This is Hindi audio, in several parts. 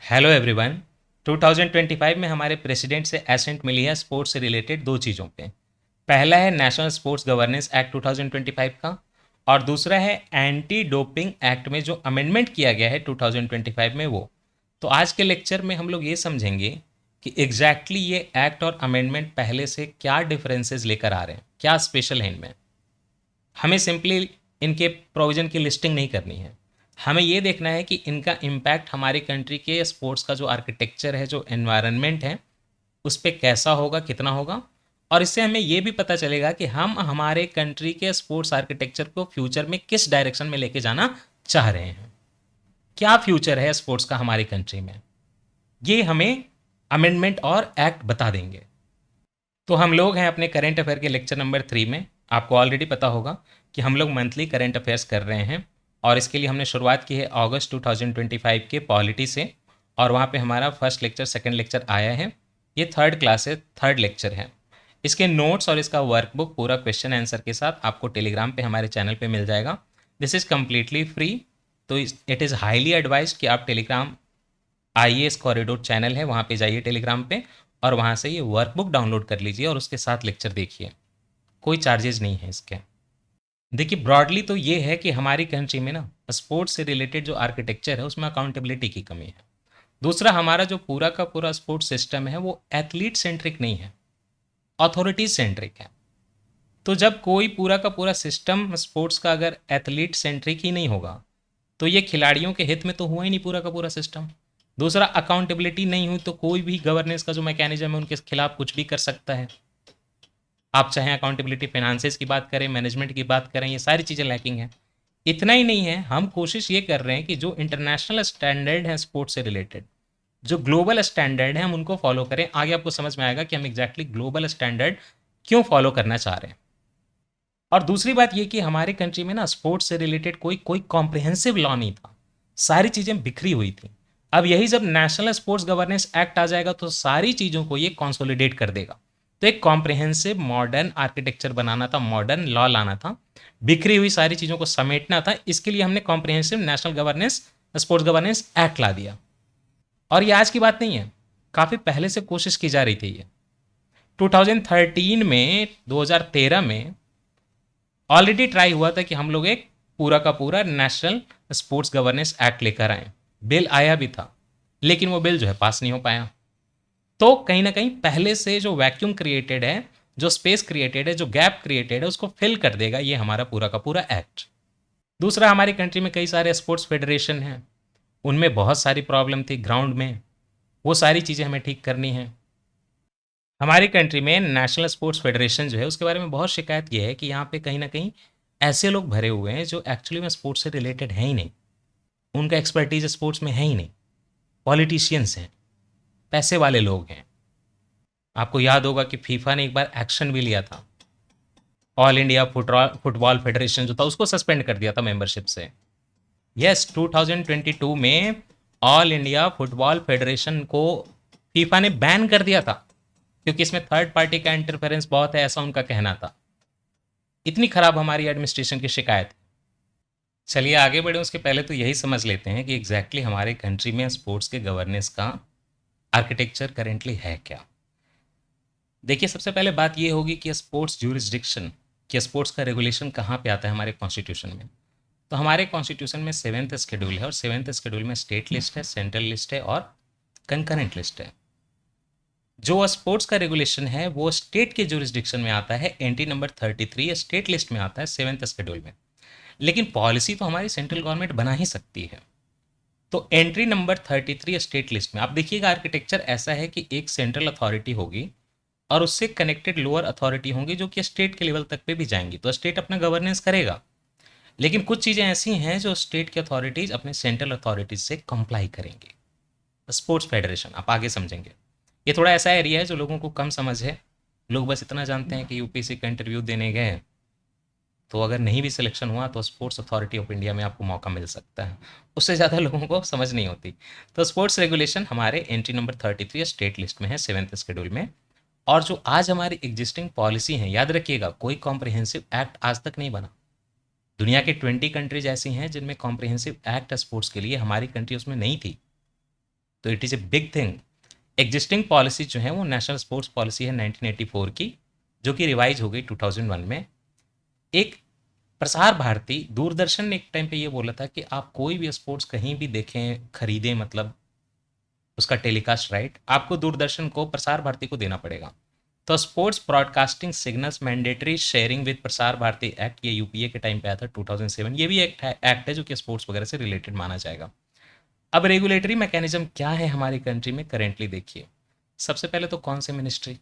Hello everyone. 2025 में हमारे प्रेसिडेंट से एसेंट मिली है स्पोर्ट्स से रिलेटेड दो चीज़ों पे। पहला है नेशनल स्पोर्ट्स गवर्नेंस एक्ट 2025 का, और दूसरा है एंटी डोपिंग एक्ट में जो अमेंडमेंट किया गया है 2025 में वो। तो आज के लेक्चर में हम लोग ये समझेंगे कि एग्जैक्टली ये एक्ट और अमेंडमेंट पहले से क्या डिफरेंसेस लेकर आ रहे हैं, क्या स्पेशल है इनमें। हमें सिंपली इनके प्रोविज़न की लिस्टिंग नहीं करनी है, हमें ये देखना है कि इनका इम्पैक्ट हमारी कंट्री के स्पोर्ट्स का जो आर्किटेक्चर है, जो एनवायरनमेंट है, उस पे कैसा होगा, कितना होगा। और इससे हमें ये भी पता चलेगा कि हम हमारे कंट्री के स्पोर्ट्स आर्किटेक्चर को फ्यूचर में किस डायरेक्शन में लेके जाना चाह रहे हैं, क्या फ्यूचर है स्पोर्ट्स का हमारी कंट्री में, ये हमें अमेंडमेंट और एक्ट बता देंगे। तो हम लोग हैं अपने करेंट अफेयर के लेक्चर नंबर 3 में। आपको ऑलरेडी पता होगा कि हम लोग मंथली करेंट अफेयर्स कर रहे हैं, और इसके लिए हमने शुरुआत की है अगस्त 2025 के पॉलिटी से, और वहाँ पे हमारा फर्स्ट लेक्चर, सेकंड लेक्चर आया है। ये थर्ड क्लास है, थर्ड लेक्चर है। इसके नोट्स और इसका वर्कबुक पूरा क्वेश्चन आंसर के साथ आपको टेलीग्राम पे हमारे चैनल पे मिल जाएगा। This is completely free. तो इट इज़ हाईली एडवाइज कि आप टेलीग्राम आइए, इस कॉरिडोर चैनल है वहाँ पे जाइए टेलीग्राम पे, और वहाँ से ये वर्कबुक डाउनलोड कर लीजिए और उसके साथ लेक्चर देखिए। कोई चार्जेज नहीं है इसके। देखिए ब्रॉडली तो ये है कि हमारी कंट्री में ना स्पोर्ट्स से रिलेटेड जो आर्किटेक्चर है उसमें अकाउंटेबिलिटी की कमी है। दूसरा, हमारा जो पूरा का पूरा स्पोर्ट्स सिस्टम है वो एथलीट सेंट्रिक नहीं है, अथॉरिटीज सेंट्रिक है। तो जब कोई पूरा का पूरा सिस्टम स्पोर्ट्स का अगर एथलीट सेंट्रिक ही नहीं होगा, तो ये खिलाड़ियों के हित में तो हुआ ही नहीं पूरा का पूरा सिस्टम। दूसरा, अकाउंटेबिलिटी नहीं हुई तो कोई भी गवर्नेंस का जो मैकेनिज्म है उनके खिलाफ कुछ भी कर सकता है। आप चाहें अकाउंटेबिलिटी फाइनेंसेस की बात करें, मैनेजमेंट की बात करें, ये सारी चीज़ें लैकिंग है। इतना ही नहीं है, हम कोशिश ये कर रहे हैं कि जो इंटरनेशनल स्टैंडर्ड है स्पोर्ट्स से रिलेटेड, जो ग्लोबल स्टैंडर्ड है, हम उनको फॉलो करें। आगे आपको समझ में आएगा कि हम एग्जैक्टली ग्लोबल स्टैंडर्ड क्यों फॉलो करना चाह रहे हैं। और दूसरी बात ये कि हमारे कंट्री में ना स्पोर्ट्स से रिलेटेड कोई कोई कॉम्प्रिहेंसिव लॉ नहीं था, सारी चीज़ें बिखरी हुई थी। अब यही जब नेशनल स्पोर्ट्स गवर्नेंस एक्ट आ जाएगा तो सारी चीज़ों को ये कंसोलिडेट कर देगा। तो एक कॉम्प्रिहेंसिव मॉडर्न आर्किटेक्चर बनाना था, मॉडर्न लॉ लाना था, बिखरी हुई सारी चीज़ों को समेटना था। इसके लिए हमने comprehensive national governance sports governance act ला दिया। और ये आज की बात नहीं है, काफ़ी पहले से कोशिश की जा रही थी ये। 2013 में, 2013 में ऑलरेडी ट्राई हुआ था कि हम लोग एक पूरा का पूरा नेशनल स्पोर्ट्स गवर्नेंस एक्ट लेकर आए। बिल आया भी था, लेकिन वो बिल जो है पास नहीं हो पाया। तो कहीं ना कहीं पहले से जो वैक्यूम क्रिएटेड है, जो स्पेस क्रिएटेड है, जो गैप क्रिएटेड है, उसको फिल कर देगा ये हमारा पूरा का पूरा एक्ट। दूसरा, हमारी कंट्री में कई सारे स्पोर्ट्स फेडरेशन हैं, उनमें बहुत सारी प्रॉब्लम थी ग्राउंड में, वो सारी चीज़ें हमें ठीक करनी है। हमारी कंट्री में नेशनल स्पोर्ट्स फेडरेशन जो है उसके बारे में बहुत शिकायत ये है कि यहाँ पे कहीं ना कहीं ऐसे लोग भरे हुए हैं जो एक्चुअली में स्पोर्ट्स से रिलेटेड है ही नहीं, उनका एक्सपर्टीज स्पोर्ट्स में है ही नहीं। पॉलिटिशियंस हैं, पैसे वाले लोग हैं। आपको याद होगा कि फीफा ने एक बार एक्शन भी लिया था, ऑल इंडिया फुटबॉल फेडरेशन जो था उसको सस्पेंड कर दिया था मेंबरशिप से। यस, 2022 में ऑल इंडिया फुटबॉल फेडरेशन को फीफा ने बैन कर दिया था, क्योंकि इसमें थर्ड पार्टी का इंटरफेरेंस बहुत है, ऐसा उनका कहना था। इतनी खराब हमारी एडमिनिस्ट्रेशन की शिकायत है। चलिए आगे बढ़े उसके पहले तो यही समझ लेते हैं कि एग्जैक्टली हमारे कंट्री में स्पोर्ट्स के गवर्नेंस का आर्किटेक्चर करेंटली है क्या। देखिए, सबसे पहले बात ये होगी कि स्पोर्ट्स ज्यूरिसडिक्शन, कि स्पोर्ट्स का रेगुलेशन कहाँ पे आता है हमारे कॉन्स्टिट्यूशन में। तो हमारे कॉन्स्टिट्यूशन में 7th शेड्यूल है, और 7th शेड्यूल में स्टेट लिस्ट है, सेंट्रल लिस्ट है और कंकरेंट लिस्ट है। जो स्पोर्ट्स का रेगुलेशन है वो स्टेट के ज्यूरिसडिक्शन में आता है, एंट्री नंबर 33 स्टेट लिस्ट में आता है 7th शेड्यूल में। लेकिन पॉलिसी तो हमारी सेंट्रल गवर्नमेंट बना ही सकती है। तो एंट्री नंबर 33 स्टेट लिस्ट में आप देखिएगा आर्किटेक्चर ऐसा है कि एक सेंट्रल अथॉरिटी होगी और उससे कनेक्टेड लोअर अथॉरिटी होंगी जो कि स्टेट के लेवल तक पे भी जाएंगी, तो स्टेट अपना गवर्नेंस करेगा। लेकिन कुछ चीज़ें ऐसी हैं जो स्टेट की अथॉरिटीज़ अपने सेंट्रल अथॉरिटीज से कंप्लाई करेंगी। स्पोर्ट्स फेडरेशन आप आगे समझेंगे। ये थोड़ा ऐसा एरिया है जो लोगों को कम समझ है। लोग बस इतना जानते हैं कि यूपीएससी का इंटरव्यू देने गए, तो अगर नहीं भी सिलेक्शन हुआ तो स्पोर्ट्स अथॉरिटी ऑफ इंडिया में आपको मौका मिल सकता है। उससे ज़्यादा लोगों को समझ नहीं होती। तो स्पोर्ट्स रेगुलेशन हमारे एंट्री नंबर 33 स्टेट लिस्ट में है, 7th शेड्यूल में। और जो आज हमारी एग्जिस्टिंग पॉलिसी है, याद रखिएगा कोई कॉम्प्रिहेंसिव एक्ट आज तक नहीं बना। दुनिया के 20 कंट्रीज ऐसी हैं जिनमें कॉम्प्रिहेंसिव एक्ट स्पोर्ट्स के लिए, हमारी कंट्री उसमें नहीं थी। तो it is a big thing. Existing policy जो है वो नेशनल स्पोर्ट्स पॉलिसी है 1984 की, जो कि रिवाइज हो गई 2001 में। एक प्रसार भारती, दूरदर्शन ने एक टाइम पे ये बोला था कि आप कोई भी स्पोर्ट्स कहीं भी देखें, खरीदें, मतलब उसका टेलीकास्ट राइट आपको दूरदर्शन को, प्रसार भारती को देना पड़ेगा। तो sports broadcasting signals mandatory sharing with Prasar Bharati act, ये यूपीए के टाइम पे आया था 2007। ये भी एक्ट है जो कि स्पोर्ट्स वगैरह से रिलेटेड माना जाएगा। अब रेगुलेटरी मैकेनिज्म क्या है हमारी कंट्री में करेंटली, देखिए। सबसे पहले तो कौन सी मिनिस्ट्री,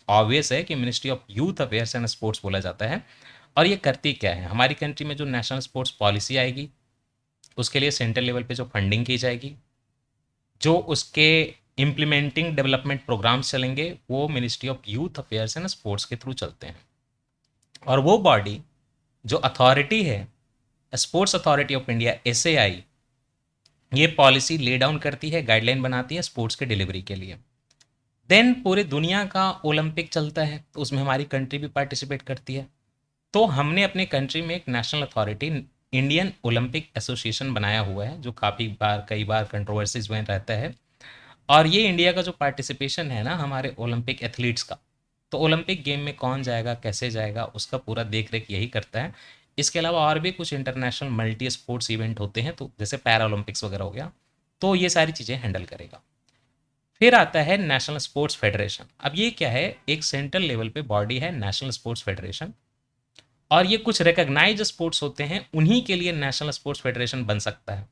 ऑब्वियस है कि ministry of youth affairs and sports बोला जाता है। और ये करती क्या है, हमारी कंट्री में जो नेशनल स्पोर्ट्स पॉलिसी आएगी उसके लिए सेंट्रल लेवल पे जो फंडिंग की जाएगी, जो उसके इम्प्लीमेंटिंग डेवलपमेंट प्रोग्राम्स चलेंगे, वो ministry of youth affairs and sports के थ्रू चलते हैं। और वो बॉडी जो अथॉरिटी है, sports authority of India SAI, ये पॉलिसी ले डाउन करती है, गाइडलाइन बनाती है स्पोर्ट्स के डिलीवरी के लिए। देन पूरे दुनिया का ओलंपिक चलता है, तो उसमें हमारी कंट्री भी पार्टिसिपेट करती है। तो हमने अपने कंट्री में एक national authority, Indian Olympic association बनाया हुआ है, जो काफ़ी बार, कई बार कंट्रोवर्सीज में रहता है। और ये इंडिया का जो पार्टिसिपेशन है ना हमारे ओलंपिक एथलीट्स का, तो ओलंपिक गेम में कौन जाएगा, कैसे जाएगा, उसका पूरा देख रेख यही करता है। इसके अलावा और भी कुछ इंटरनेशनल मल्टी स्पोर्ट्स इवेंट होते हैं, तो जैसे पैरा ओलंपिक्स वगैरह हो गया, तो ये सारी चीज़ें हैंडल करेगा। फिर आता है नेशनल स्पोर्ट्स फेडरेशन। अब ये क्या है, एक सेंट्रल लेवल पे बॉडी है नेशनल स्पोर्ट्स फेडरेशन, और ये कुछ रिकॉग्नाइज्ड स्पोर्ट्स होते हैं, उन्हीं के लिए नेशनल स्पोर्ट्स फेडरेशन बन सकता है।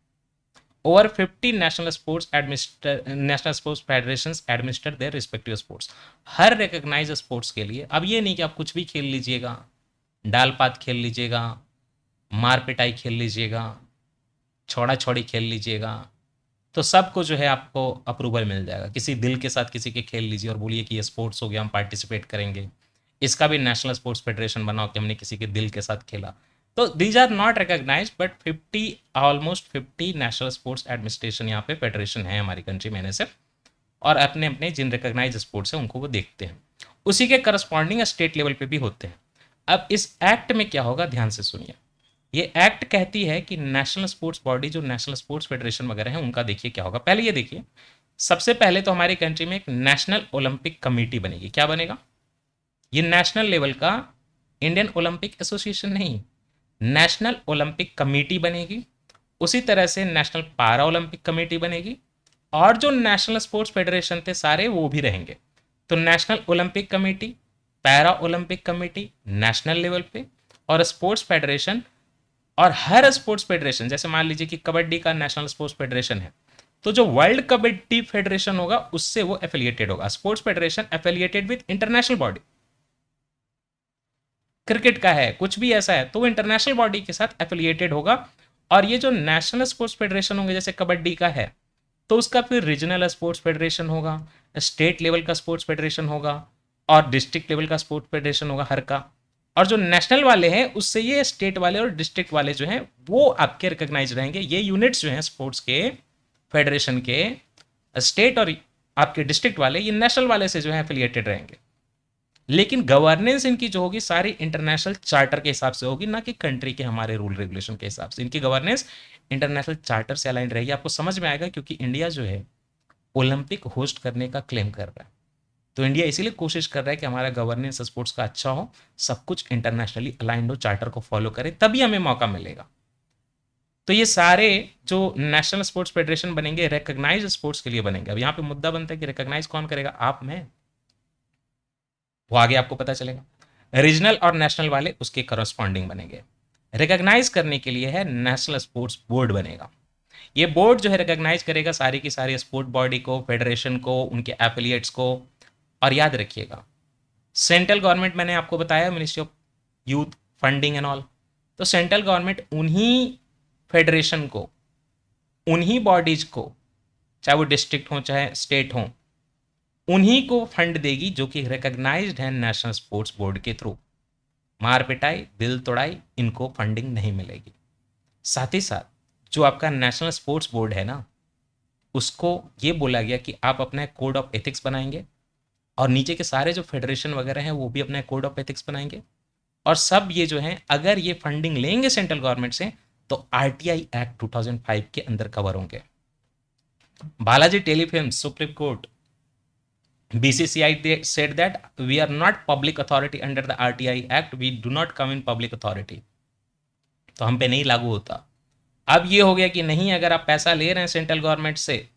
Over 50 national sports federations administer their respective sports, हर रिकॉग्नाइज स्पोर्ट्स के लिए। अब ये नहीं कि आप कुछ भी खेल लीजिएगा, डाल पात खेल लीजिएगा, मार पिटाई खेल लीजिएगा, छोड़ा छोड़ी खेल लीजिएगा, तो सबको जो है आपको अप्रूवल मिल जाएगा। किसी दिल के साथ किसी के खेल लीजिए और बोलिए कि ये स्पोर्ट्स हो गया, हम पार्टिसिपेट करेंगे, इसका भी नेशनल स्पोर्ट्स फेडरेशन बनाओ कि हमने किसी के दिल के साथ खेला। तो these are not recognise, but 50, almost 50 national sports administration यहाँ पे फेडरेशन है हमारी कंट्री में सिर्फ, और अपने अपने जिन रिकॉग्नाइज स्पोर्ट्स हैं उनको वो देखते हैं। उसी के करस्पॉन्डिंग स्टेट लेवल पे भी होते हैं। अब इस एक्ट में क्या होगा, ध्यान से सुनिए। ये एक्ट कहती है कि नेशनल स्पोर्ट्स बॉडी, जो नेशनल स्पोर्ट्स फेडरेशन वगैरह है, उनका देखिए क्या होगा। पहले ये देखिए, सबसे पहले तो हमारी कंट्री में एक नेशनल ओलंपिक कमेटी बनेगी। क्या बनेगा, ये नेशनल लेवल का इंडियन ओलंपिक एसोसिएशन नहीं, नेशनल ओलंपिक कमेटी बनेगी। उसी तरह से नेशनल पैरा ओलंपिक कमेटी बनेगी, और जो नेशनल स्पोर्ट्स फेडरेशन थे सारे वो भी रहेंगे। तो national Olympic committee, para Olympic committee national level पे, और स्पोर्ट्स फेडरेशन। और हर स्पोर्ट्स फेडरेशन, जैसे मान लीजिए कि कबड्डी का नेशनल स्पोर्ट्स फेडरेशन है, तो जो वर्ल्ड कबड्डी फेडरेशन होगा उससे वो एफिलिएटेड होगा। Sports federation affiliated with international body, cricket का है, कुछ भी ऐसा है, तो वो इंटरनेशनल बॉडी के साथ एफिलिएटेड होगा। और ये जो नेशनल स्पोर्ट्स फेडरेशन होंगे, जैसे कबड्डी का है, तो उसका फिर रीजनल स्पोर्ट्स फेडरेशन होगा, स्टेट लेवल का स्पोर्ट्स फेडरेशन होगा, और डिस्ट्रिक्ट लेवल का स्पोर्ट्स फेडरेशन होगा हर का। और जो नेशनल वाले हैं उससे ये स्टेट वाले और डिस्ट्रिक्ट वाले जो हैं वो आपके रिकॉग्नाइज रहेंगे। ये यूनिट्स जो हैं स्पोर्ट्स के फेडरेशन के, स्टेट और आपके डिस्ट्रिक्ट वाले, ये नेशनल वाले से जो है एफिलिएटेड रहेंगे। लेकिन गवर्नेंस इनकी जो होगी सारी इंटरनेशनल चार्टर के हिसाब से होगी, ना कि कंट्री के हमारे रूल रेगुलेशन के हिसाब से। इनकी गवर्नेंस इंटरनेशनल चार्टर से अलाइन रहेगी। आपको समझ में आएगा, क्योंकि इंडिया जो है ओलंपिक होस्ट करने का क्लेम कर रहा है, तो इंडिया इसीलिए कोशिश कर रहा है कि हमारा गवर्नेंस स्पोर्ट्स का अच्छा हो, सब कुछ इंटरनेशनली अलाइंड हो, चार्टर को फॉलो करे, तभी हमें मौका मिलेगा। तो ये सारे जो नेशनल स्पोर्ट्स फेडरेशन बनेंगे रिकॉग्नाइज स्पोर्ट्स के लिए बनेंगे। अब यहाँ पे मुद्दा बनता है कि रिकॉग्नाइज कौन करेगा, आप, मैं, वो आगे आपको पता चलेगा। रीजनल और नेशनल वाले उसके करस्पॉन्डिंग बनेंगे। रिकॉग्नाइज करने के लिए है नेशनल स्पोर्ट्स बोर्ड बनेगा। ये बोर्ड जो है रिकॉग्नाइज करेगा सारी की सारी स्पोर्ट बॉडी को, फेडरेशन को, उनके एफिलिएट्स को। और याद रखिएगा, सेंट्रल गवर्नमेंट, मैंने आपको बताया ministry of youth funding and all, तो सेंट्रल गवर्नमेंट उन्हीं फेडरेशन को, उन्हीं बॉडीज को, चाहे वो डिस्ट्रिक्ट हो चाहे स्टेट हो, उन्हीं को फंड देगी जो कि रिकॉग्नाइज्ड है नेशनल स्पोर्ट्स बोर्ड के थ्रू। मार पिटाई, दिल तोड़ाई, इनको फंडिंग नहीं मिलेगी। साथ ही साथ जो आपका नेशनल स्पोर्ट्स बोर्ड है ना, उसको ये बोला गया कि आप अपना कोड ऑफ एथिक्स बनाएंगे, और नीचे के सारे जो फेडरेशन वगैरह हैं वो भी अपना कोड ऑफ एथिक्स बनाएंगे। और सब ये जो हैं अगर ये फंडिंग लेंगे सेंट्रल गवर्नमेंट से, तो आरटीआई एक्ट 2005 के अंदर कवर होंगे। Balaji Telefilms, Supreme Court, BCCI they said that we are not public authority under the RTI Act, we do not come in public authority, तो हम पे नहीं लागू होता। अब ये हो गया कि नहीं, अगर आप पैसा ले रहे हैं सेंट्रल गवर्नमेंट से,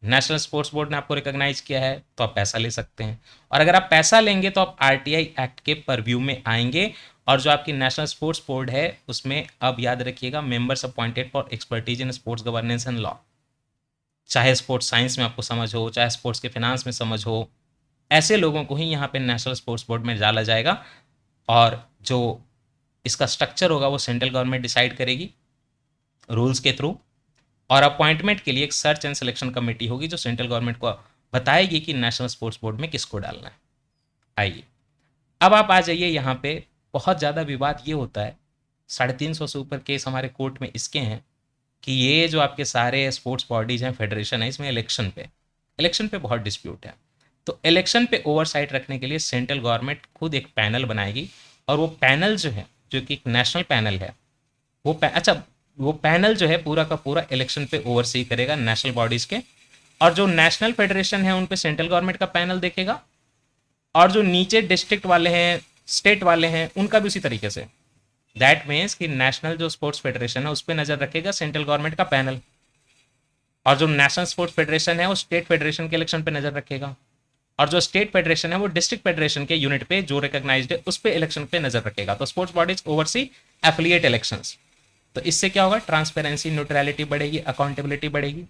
नेशनल स्पोर्ट्स बोर्ड ने आपको रिकॉग्नाइज किया है, तो आप पैसा ले सकते हैं, और अगर आप पैसा लेंगे तो आप आरटीआई एक्ट के परव्यू में आएंगे। और जो आपकी नेशनल स्पोर्ट्स बोर्ड है उसमें अब याद रखिएगा members appointed for expertise in sports governance and law, चाहे स्पोर्ट्स साइंस में आपको समझ हो, चाहे स्पोर्ट्स के फिनांस में समझ हो, ऐसे लोगों को ही यहाँ पे नेशनल स्पोर्ट्स बोर्ड में डाला जाएगा। और जो इसका स्ट्रक्चर होगा वो सेंट्रल गवर्नमेंट डिसाइड करेगी रूल्स के थ्रू, और अपॉइंटमेंट के लिए एक सर्च एंड सिलेक्शन कमेटी होगी जो सेंट्रल गवर्नमेंट को बताएगी कि नेशनल स्पोर्ट्स बोर्ड में किसको डालना है। आइए अब आप आ जाइए यहाँ पे, बहुत ज़्यादा विवाद ये होता है, 350 से ऊपर केस हमारे कोर्ट में इसके हैं कि ये जो आपके सारे स्पोर्ट्स बॉडीज हैं, फेडरेशन है, इसमें इलेक्शन पे बहुत डिस्प्यूट है। तो इलेक्शन पे ओवरसाइट रखने के लिए सेंट्रल गवर्नमेंट खुद एक पैनल बनाएगी, और वो पैनल जो है, जो कि एक नेशनल पैनल है, वो पैनल जो है पूरा का पूरा इलेक्शन पे ओवरसी करेगा नेशनल बॉडीज के, और जो नेशनल फेडरेशन है उन पे सेंट्रल गवर्नमेंट का पैनल देखेगा, और जो नीचे डिस्ट्रिक्ट वाले हैं, स्टेट वाले हैं, उनका भी उसी तरीके से। दैट मीन्स कि नेशनल जो स्पोर्ट्स फेडरेशन है उस पर नजर रखेगा सेंट्रल गवर्नमेंट का पैनल, और जो नेशनल स्पोर्ट्स फेडरेशन है वो स्टेट फेडरेशन के इलेक्शन पे नजर रखेगा, और जो स्टेट फेडरेशन है वो डिस्ट्रिक्ट फेडरेशन के यूनिट पे जो रिकॉग्नाइज्ड है उस पे इलेक्शन पे नजर रखेगा। तो sports bodies oversee affiliate elections. तो इससे क्या होगा, ट्रांसपेरेंसी, न्यूट्रलिटी बढ़ेगी, अकाउंटेबिलिटी बढ़ेगी।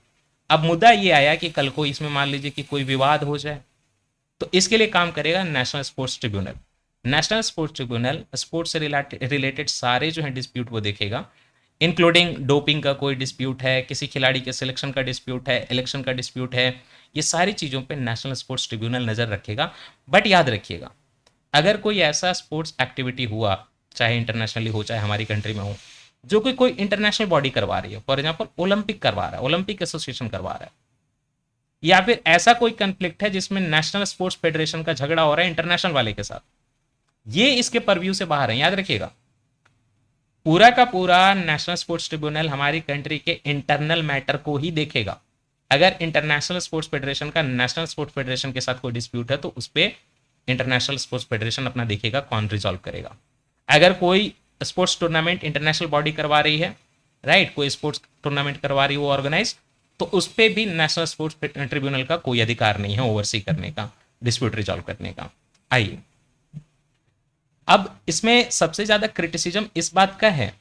अब मुद्दा ये आया कि कल को इसमें मान लीजिए कि कोई विवाद हो जाए, तो इसके लिए काम करेगा national sports tribunal. National sports tribunal sports से रिलेटेड सारे जो है डिस्प्यूट वो देखेगा, इंक्लूडिंग डोपिंग का कोई डिस्प्यूट है, किसी खिलाड़ी के सिलेक्शन का डिस्प्यूट है, इलेक्शन का डिस्प्यूट है, ये सारी चीज़ों पे नेशनल स्पोर्ट्स ट्रिब्यूनल नज़र रखेगा। बट याद रखिएगा, अगर कोई ऐसा स्पोर्ट्स एक्टिविटी हुआ, चाहे इंटरनेशनली हो चाहे हमारी कंट्री में हो, जो कि कोई इंटरनेशनल बॉडी करवा रही है, फॉर एग्जाम्पल ओलंपिक करवा रहा है, ओलंपिक एसोसिएशन करवा रहा है, या फिर ऐसा कोई कन्फ्लिक्ट है जिसमें नेशनल स्पोर्ट्स फेडरेशन का झगड़ा हो रहा है इंटरनेशनल वाले के साथ, ये इसके परव्यू से बाहर है। याद रखिएगा, पूरा का पूरा नेशनल स्पोर्ट्स ट्रिब्यूनल हमारी कंट्री के इंटरनल मैटर को ही देखेगा। अगर इंटरनेशनल स्पोर्ट्स फेडरेशन का नेशनल स्पोर्ट्स फेडरेशन के साथ कोई डिस्प्यूट है तो उस पर इंटरनेशनल स्पोर्ट्स फेडरेशन अपना देखेगा कौन रिजॉल्व करेगा। अगर कोई स्पोर्ट्स टूर्नामेंट इंटरनेशनल बॉडी करवा रही है, राइट, कोई स्पोर्ट्स टूर्नामेंट करवा रही है वो ऑर्गेनाइज, तो उस पर भी नेशनल स्पोर्ट्स ट्रिब्यूनल का कोई अधिकार नहीं है ओवरसी करने का, डिस्प्यूट रिजॉल्व करने का। आइए अब इसमें सबसे ज्यादा क्रिटिसिज्म इस बात का है।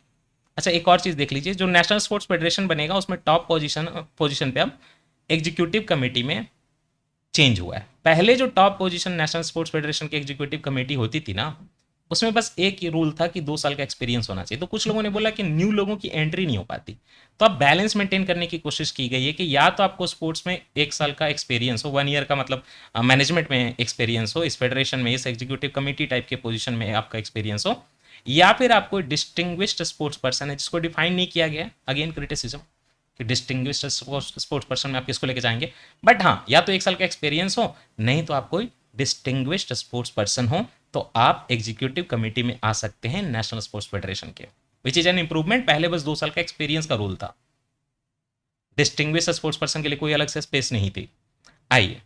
अच्छा एक और चीज देख लीजिए, जो नेशनल स्पोर्ट्स फेडरेशन बनेगा उसमें टॉप पोजीशन पे अब एग्जीक्यूटिव कमेटी में चेंज हुआ है। पहले जो top position national sports federation की एग्जीक्यूटिव कमेटी होती थी ना, उसमें बस एक ही रूल था कि 2 साल का एक्सपीरियंस होना चाहिए। तो कुछ लोगों ने बोला कि न्यू लोगों की एंट्री नहीं हो पाती, तो अब बैलेंस मेंटेन करने की कोशिश की गई है कि या तो आपको स्पोर्ट्स में 1 साल का एक्सपीरियंस हो, 1 ईयर का मतलब मैनेजमेंट में एक्सपीरियंस हो, इस फेडरेशन में इस एग्जीक्यूटिव कमेटी टाइप के पोजीशन में आपका एक्सपीरियंस हो, या फिर आपको डिस्टिंग्विश्ड स्पोर्ट्स पर्सन है जिसको डिफाइन नहीं किया गया, अगेन क्रिटिसिज्म कि डिस्टिंग्विश्ड स्पोर्ट्स पर्सन में आप किसको लेके जाएंगे। बट हाँ, या तो 1 साल का एक्सपीरियंस हो, नहीं तो आप कोई डिस्टिंग्विश्ड स्पोर्ट्स पर्सन हो, तो आप एग्जीक्यूटिव कमेटी में आ सकते हैं नेशनल स्पोर्ट्स फेडरेशन के, विच इज एन इंप्रूवमेंट। पहले बस 2 साल का एक्सपीरियंस का रूल था, डिस्टिंग्विश्ड स्पोर्ट्स पर्सन के लिए कोई अलग से स्पेस नहीं थी। आइए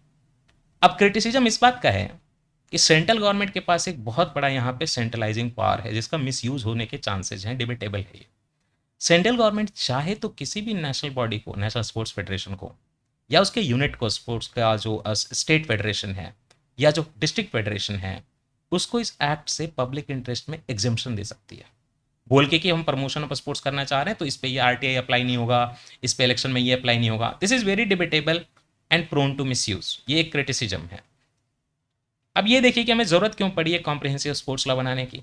अब क्रिटिसिज्म इस बात का है कि सेंट्रल गवर्नमेंट के पास एक बहुत बड़ा यहाँ पे सेंट्रलाइजिंग पावर है जिसका मिसयूज होने के चांसेस हैं, डिबेटेबल है ये। सेंट्रल गवर्नमेंट चाहे तो किसी भी नेशनल बॉडी को, नेशनल स्पोर्ट्स फेडरेशन को, या उसके यूनिट को, स्पोर्ट्स का जो स्टेट फेडरेशन है या जो डिस्ट्रिक्ट फेडरेशन है, उसको इस एक्ट से पब्लिक इंटरेस्ट में एग्जेम्पशन दे सकती है, बोल के कि हम प्रमोशन ऑफ स्पोर्ट्स करना चाह रहे हैं तो इस पे ये आरटीआई अप्लाई नहीं होगा, इस पे इलेक्शन में ये अप्लाई नहीं होगा। This is very debatable and prone to misuse, ये एक क्रिटिसिज्म है। अब ये देखिए कि हमें ज़रूरत क्यों पड़ी है कॉम्प्रिहेंसिव स्पोर्ट्स लॉ बनाने की।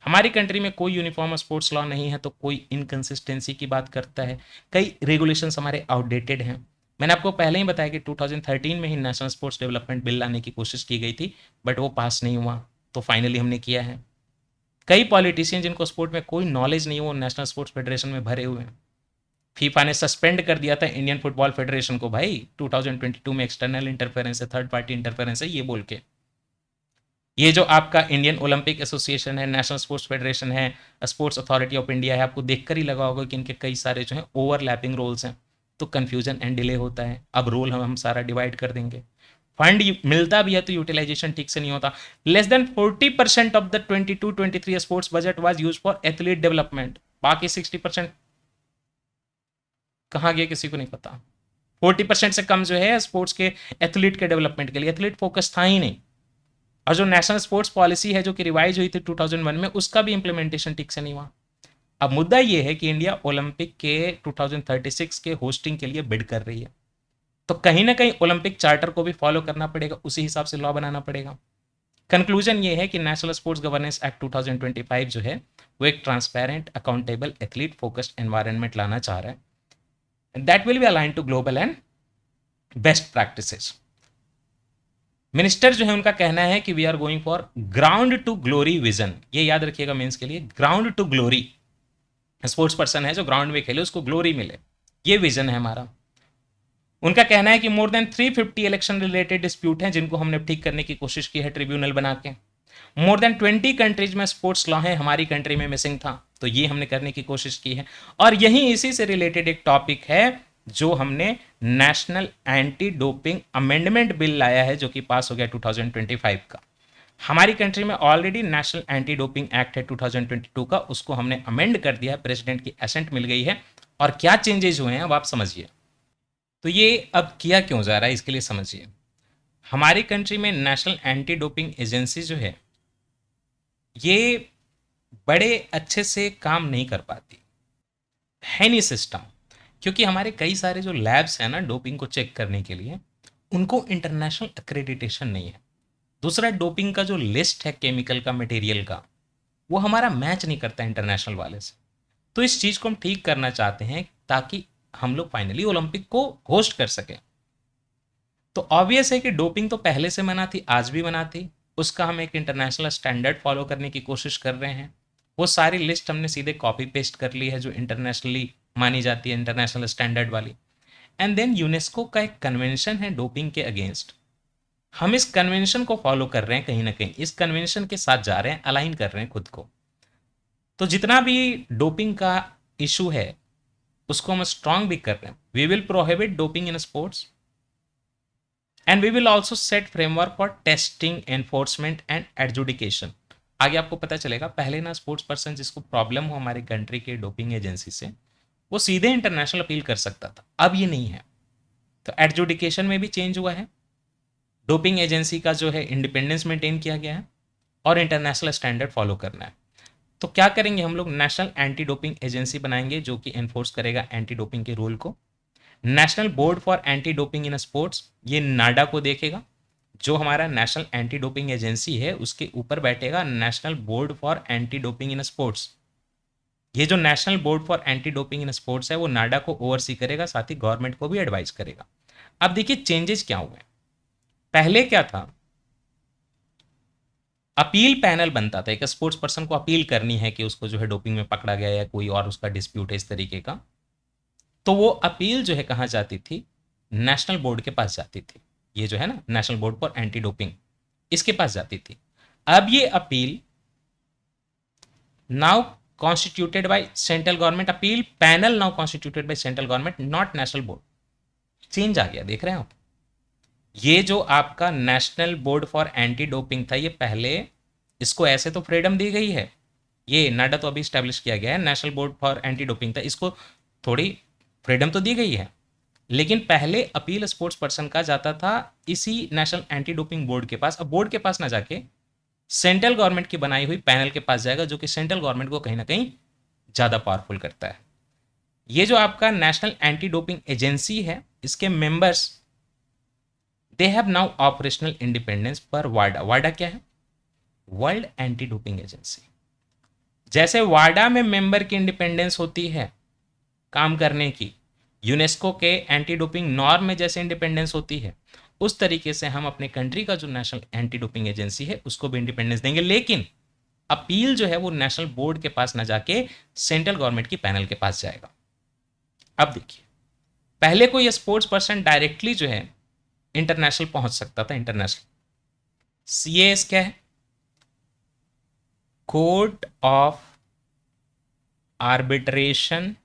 हमारी कंट्री में कोई यूनिफॉर्म स्पोर्ट्स लॉ नहीं है, तो कोई इनकन्सिस्टेंसी की बात करता है, कई रेगुलेशंस हमारे आउटडेटेड हैं। मैंने आपको पहले ही बताया कि 2013 में ही नेशनल स्पोर्ट्स डेवलपमेंट बिल लाने की कोशिश की गई थी, बट वो पास नहीं हुआ, तो फाइनली हमने किया है। कई पॉलिटिशियन जिनको स्पोर्ट में कोई नॉलेज नहीं है वो नेशनल स्पोर्ट्स फेडरेशन में भरे हुए हैं। फीफा ने सस्पेंड कर दिया था इंडियन फुटबॉल फेडरेशन को, भाई 2022 में एक्सटर्नल इंटरफेरेंस है, थर्ड पार्टी इंटरफेरेंस है ये बोल के। ये जो आपका इंडियन ओलंपिक एसोसिएशन है, नेशनल स्पोर्ट्स फेडरेशन है, स्पोर्ट्स अथॉरिटी ऑफ इंडिया है, आपको देखकर ही लगा होगा कि इनके कई सारे जो है ओवरलैपिंग रोल्स हैं। तो कन्फ्यूजन एंड डिले होता है। अब रोल हम सारा डिवाइड कर देंगे, फंड मिलता भी है तो यूटिलाइजेशन ठीक से नहीं होता। Less than 40% of the 22-23 sports budget was use for athlete development, बाकी 60% कहाँ गया किसी को नहीं पता। 40% से कम जो है स्पोर्ट्स के एथलीट के डेवलपमेंट के लिए, एथलीट फोकस था ही नहीं। और जो नेशनल स्पोर्ट्स पॉलिसी है जो कि रिवाइज हुई थी 2001 में, उसका भी इंप्लीमेंटेशन ठीक से नहीं हुआ। अब मुद्दा यह है कि इंडिया ओलंपिक के 2036 के होस्टिंग के लिए बिड कर रही है, तो कहीं ना कहीं ओलंपिक चार्टर को भी फॉलो करना पड़ेगा, उसी हिसाब से लॉ बनाना पड़ेगा। कंक्लूजन ये है कि नेशनल स्पोर्ट्स गवर्नेंस एक्ट 2025 जो है वो एक transparent, accountable, athlete focused environment लाना चाह रहा है, that will be align to global and best practices. Minister जो है उनका कहना है कि we are going for ground to glory vision, ये याद रखिएगा मेंस के लिए, ground to glory. Sports person है जो ग्राउंड में खेले उसको ग्लोरी मिले, ये विजन है हमारा। उनका कहना है कि more than 350 election related dispute हैं जिनको हमने ठीक करने की कोशिश की है ट्रिब्यूनल बना के। मोर देन 20 कंट्रीज में स्पोर्ट्स लॉ है, हमारी कंट्री में मिसिंग था, तो ये हमने करने की कोशिश की है। और यही इसी से रिलेटेड एक टॉपिक है जो हमने national anti doping amendment bill लाया है जो कि पास हो गया 2025 का। हमारी कंट्री में already national anti doping act है 2022 का, उसको हमने अमेंड कर दिया है, प्रेसिडेंट की एसेंट मिल गई है। और क्या चेंजेस हुए हैं अब आप समझिए। तो ये अब किया क्यों जा रहा है इसके लिए समझिए। हमारी कंट्री में नेशनल एंटी डोपिंग एजेंसी जो है ये बड़े अच्छे से काम नहीं कर पाती है, नहीं सिस्टम, क्योंकि हमारे कई सारे जो लैब्स हैं ना डोपिंग को चेक करने के लिए, उनको इंटरनेशनल एक्रेडिटेशन नहीं है। दूसरा, डोपिंग का जो लिस्ट है केमिकल का, मटेरियल का, वो हमारा मैच नहीं करता इंटरनेशनल वाले से। तो इस चीज़ को हम ठीक करना चाहते हैं ताकि हम लोग फाइनली ओलंपिक को होस्ट कर सकें। तो ऑब्वियस है कि डोपिंग तो पहले से मना थी, आज भी मना थी, उसका हम एक इंटरनेशनल स्टैंडर्ड फॉलो करने की कोशिश कर रहे हैं। वो सारी लिस्ट हमने सीधे कॉपी पेस्ट कर ली है जो इंटरनेशनली मानी जाती है, इंटरनेशनल स्टैंडर्ड वाली। एंड देन यूनेस्को का एक कन्वेंशन है डोपिंग के अगेंस्ट, हम इस कन्वेंशन को फॉलो कर रहे हैं, कहीं ना कहीं इस कन्वेंशन के साथ जा रहे हैं, अलाइन कर रहे हैं खुद को। तो जितना भी डोपिंग का इशू है उसको हम स्ट्रांग भी कर रहे हैं। We will prohibit doping in sports and we will also set framework for testing, enforcement and adjudication. आगे आपको पता चलेगा, पहले ना स्पोर्ट्स पर्सन जिसको प्रॉब्लम हो हमारे कंट्री के डोपिंग एजेंसी से, वो सीधे इंटरनेशनल अपील कर सकता था, अब ये नहीं है। तो एडजुडिकेशन में भी चेंज हुआ है, डोपिंग एजेंसी का जो है इंडिपेंडेंस मेंटेन किया गया है और इंटरनेशनल स्टैंडर्ड फॉलो करना है। तो क्या करेंगे हम लोग, नेशनल एंटी डोपिंग एजेंसी बनाएंगे जो कि एनफोर्स करेगा एंटी डोपिंग के रूल को। National board for anti doping in sports, ये नाडा को देखेगा, जो हमारा नेशनल एंटी डोपिंग एजेंसी है उसके ऊपर बैठेगा national board for anti doping in sports. ये जो national board for anti doping in sports है वो नाडा को ओवरसी करेगा, साथ ही गवर्नमेंट को भी एडवाइस करेगा। अब देखिए चेंजेस क्या हुए। पहले क्या था, अपील पैनल बनता था, एक स्पोर्ट्स पर्सन को अपील करनी है कि उसको जो है डोपिंग में पकड़ा गया या कोई और उसका डिस्प्यूट है इस तरीके का, तो वो अपील जो है कहाँ जाती थी, नेशनल बोर्ड के पास जाती थी। ये जो है ना national board for anti doping, इसके पास जाती थी। अब ये appeal now constituted by central government, appeal panel now constituted by central government, not national board. Change आ गया, देख रहे हैं आप। ये जो आपका national board for anti doping था, ये पहले इसको ऐसे तो फ्रीडम दी गई है, ये नाडा तो अभी स्टैब्लिश किया गया है, national board for anti doping था, इसको थोड़ी फ्रीडम तो दी गई है। लेकिन पहले अपील स्पोर्ट्स पर्सन का जाता था इसी नेशनल एंटी डोपिंग बोर्ड के पास, अब बोर्ड के पास ना जाके सेंट्रल गवर्नमेंट की बनाई हुई पैनल के पास जाएगा, जो कि सेंट्रल गवर्नमेंट को कहीं ना कहीं ज़्यादा पावरफुल करता है। ये जो आपका नेशनल एंटी डोपिंग एजेंसी है, इसके members they have now operational independence पर वाडा। वाडा क्या है, वर्ल्ड एंटी डोपिंग एजेंसी। जैसे वाडा में मेंबर की इंडिपेंडेंस होती है काम करने की, यूनेस्को के एंटी डोपिंग नॉर्म में जैसे इंडिपेंडेंस होती है, उस तरीके से हम अपने कंट्री का जो नेशनल एंटी डोपिंग एजेंसी है उसको भी इंडिपेंडेंस देंगे। लेकिन अपील जो है वो नेशनल बोर्ड के पास ना जाके सेंट्रल गवर्नमेंट की पैनल के पास जाएगा। अब देखिए, पहले कोई स्पोर्ट्स पर्सन डायरेक्टली जो है इंटरनेशनल पहुंच सकता था, इंटरनेशनल। सीएएस क्या है, court of arbitration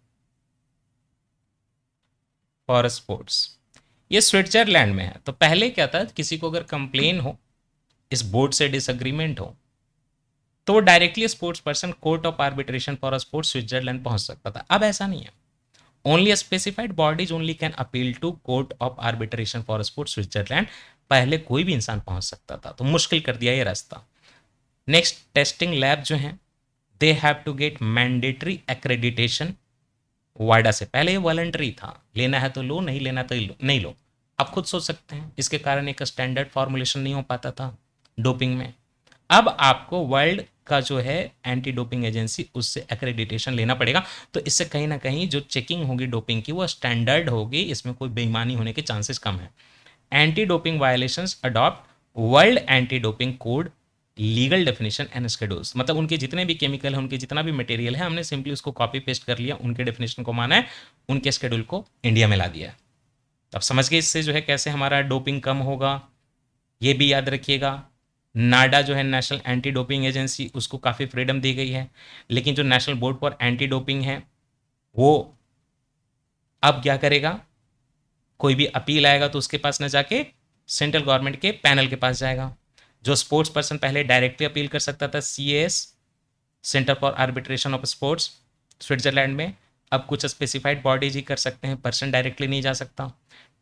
for sports, ये स्विट्जरलैंड में है। तो पहले क्या था, किसी को अगर कंप्लेन हो, इस बोर्ड से डिसएग्रीमेंट हो, तो वो directly sports person court of arbitration for sports Switzerland पहुंच सकता था। अब ऐसा नहीं है, only specified bodies only can appeal to court of arbitration for sports Switzerland. पहले कोई भी इंसान पहुंच सकता था, तो मुश्किल कर दिया ये रास्ता। नेक्स्ट, टेस्टिंग लैब जो हैं, they have to get mandatory accreditation वाडा से। पहले ये वॉलंटरी था, लेना है तो लो, नहीं लेना तो नहीं लो, आप खुद सोच सकते हैं। इसके कारण एक स्टैंडर्ड फॉर्मुलेशन नहीं हो पाता था डोपिंग में। अब आपको वर्ल्ड का जो है एंटी डोपिंग एजेंसी, उससे एक्रेडिटेशन लेना पड़ेगा। तो इससे कहीं ना कहीं जो चेकिंग होगी डोपिंग की, वो स्टैंडर्ड होगी, इसमें कोई बेईमानी होने के चांसेस कम है। Anti doping violations adopt world anti doping code legal definition and schedules. मतलब उनके जितने भी केमिकल है, उनके जितना भी मटेरियल है, हमने सिंपली उसको कॉपी पेस्ट कर लिया, उनके डेफिनेशन को माना है, उनके शेड्यूल को इंडिया में ला दिया है। अब समझ गए इससे जो है कैसे हमारा डोपिंग कम होगा। ये भी याद रखिएगा, नाडा जो है नेशनल एंटी डोपिंग एजेंसी, उसको काफ़ी फ्रीडम दी गई है, लेकिन जो national board for anti doping है, वो अब क्या करेगा, कोई भी अपील आएगा तो उसके पास न जाके सेंट्रल गवर्नमेंट के पैनल के पास जाएगा। जो स्पोर्ट्स पर्सन पहले डायरेक्टली अपील कर सकता था, CAS, centre for arbitration of sports Switzerland में, अब कुछ स्पेसिफाइड बॉडीज ही कर सकते हैं, पर्सन डायरेक्टली नहीं जा सकता।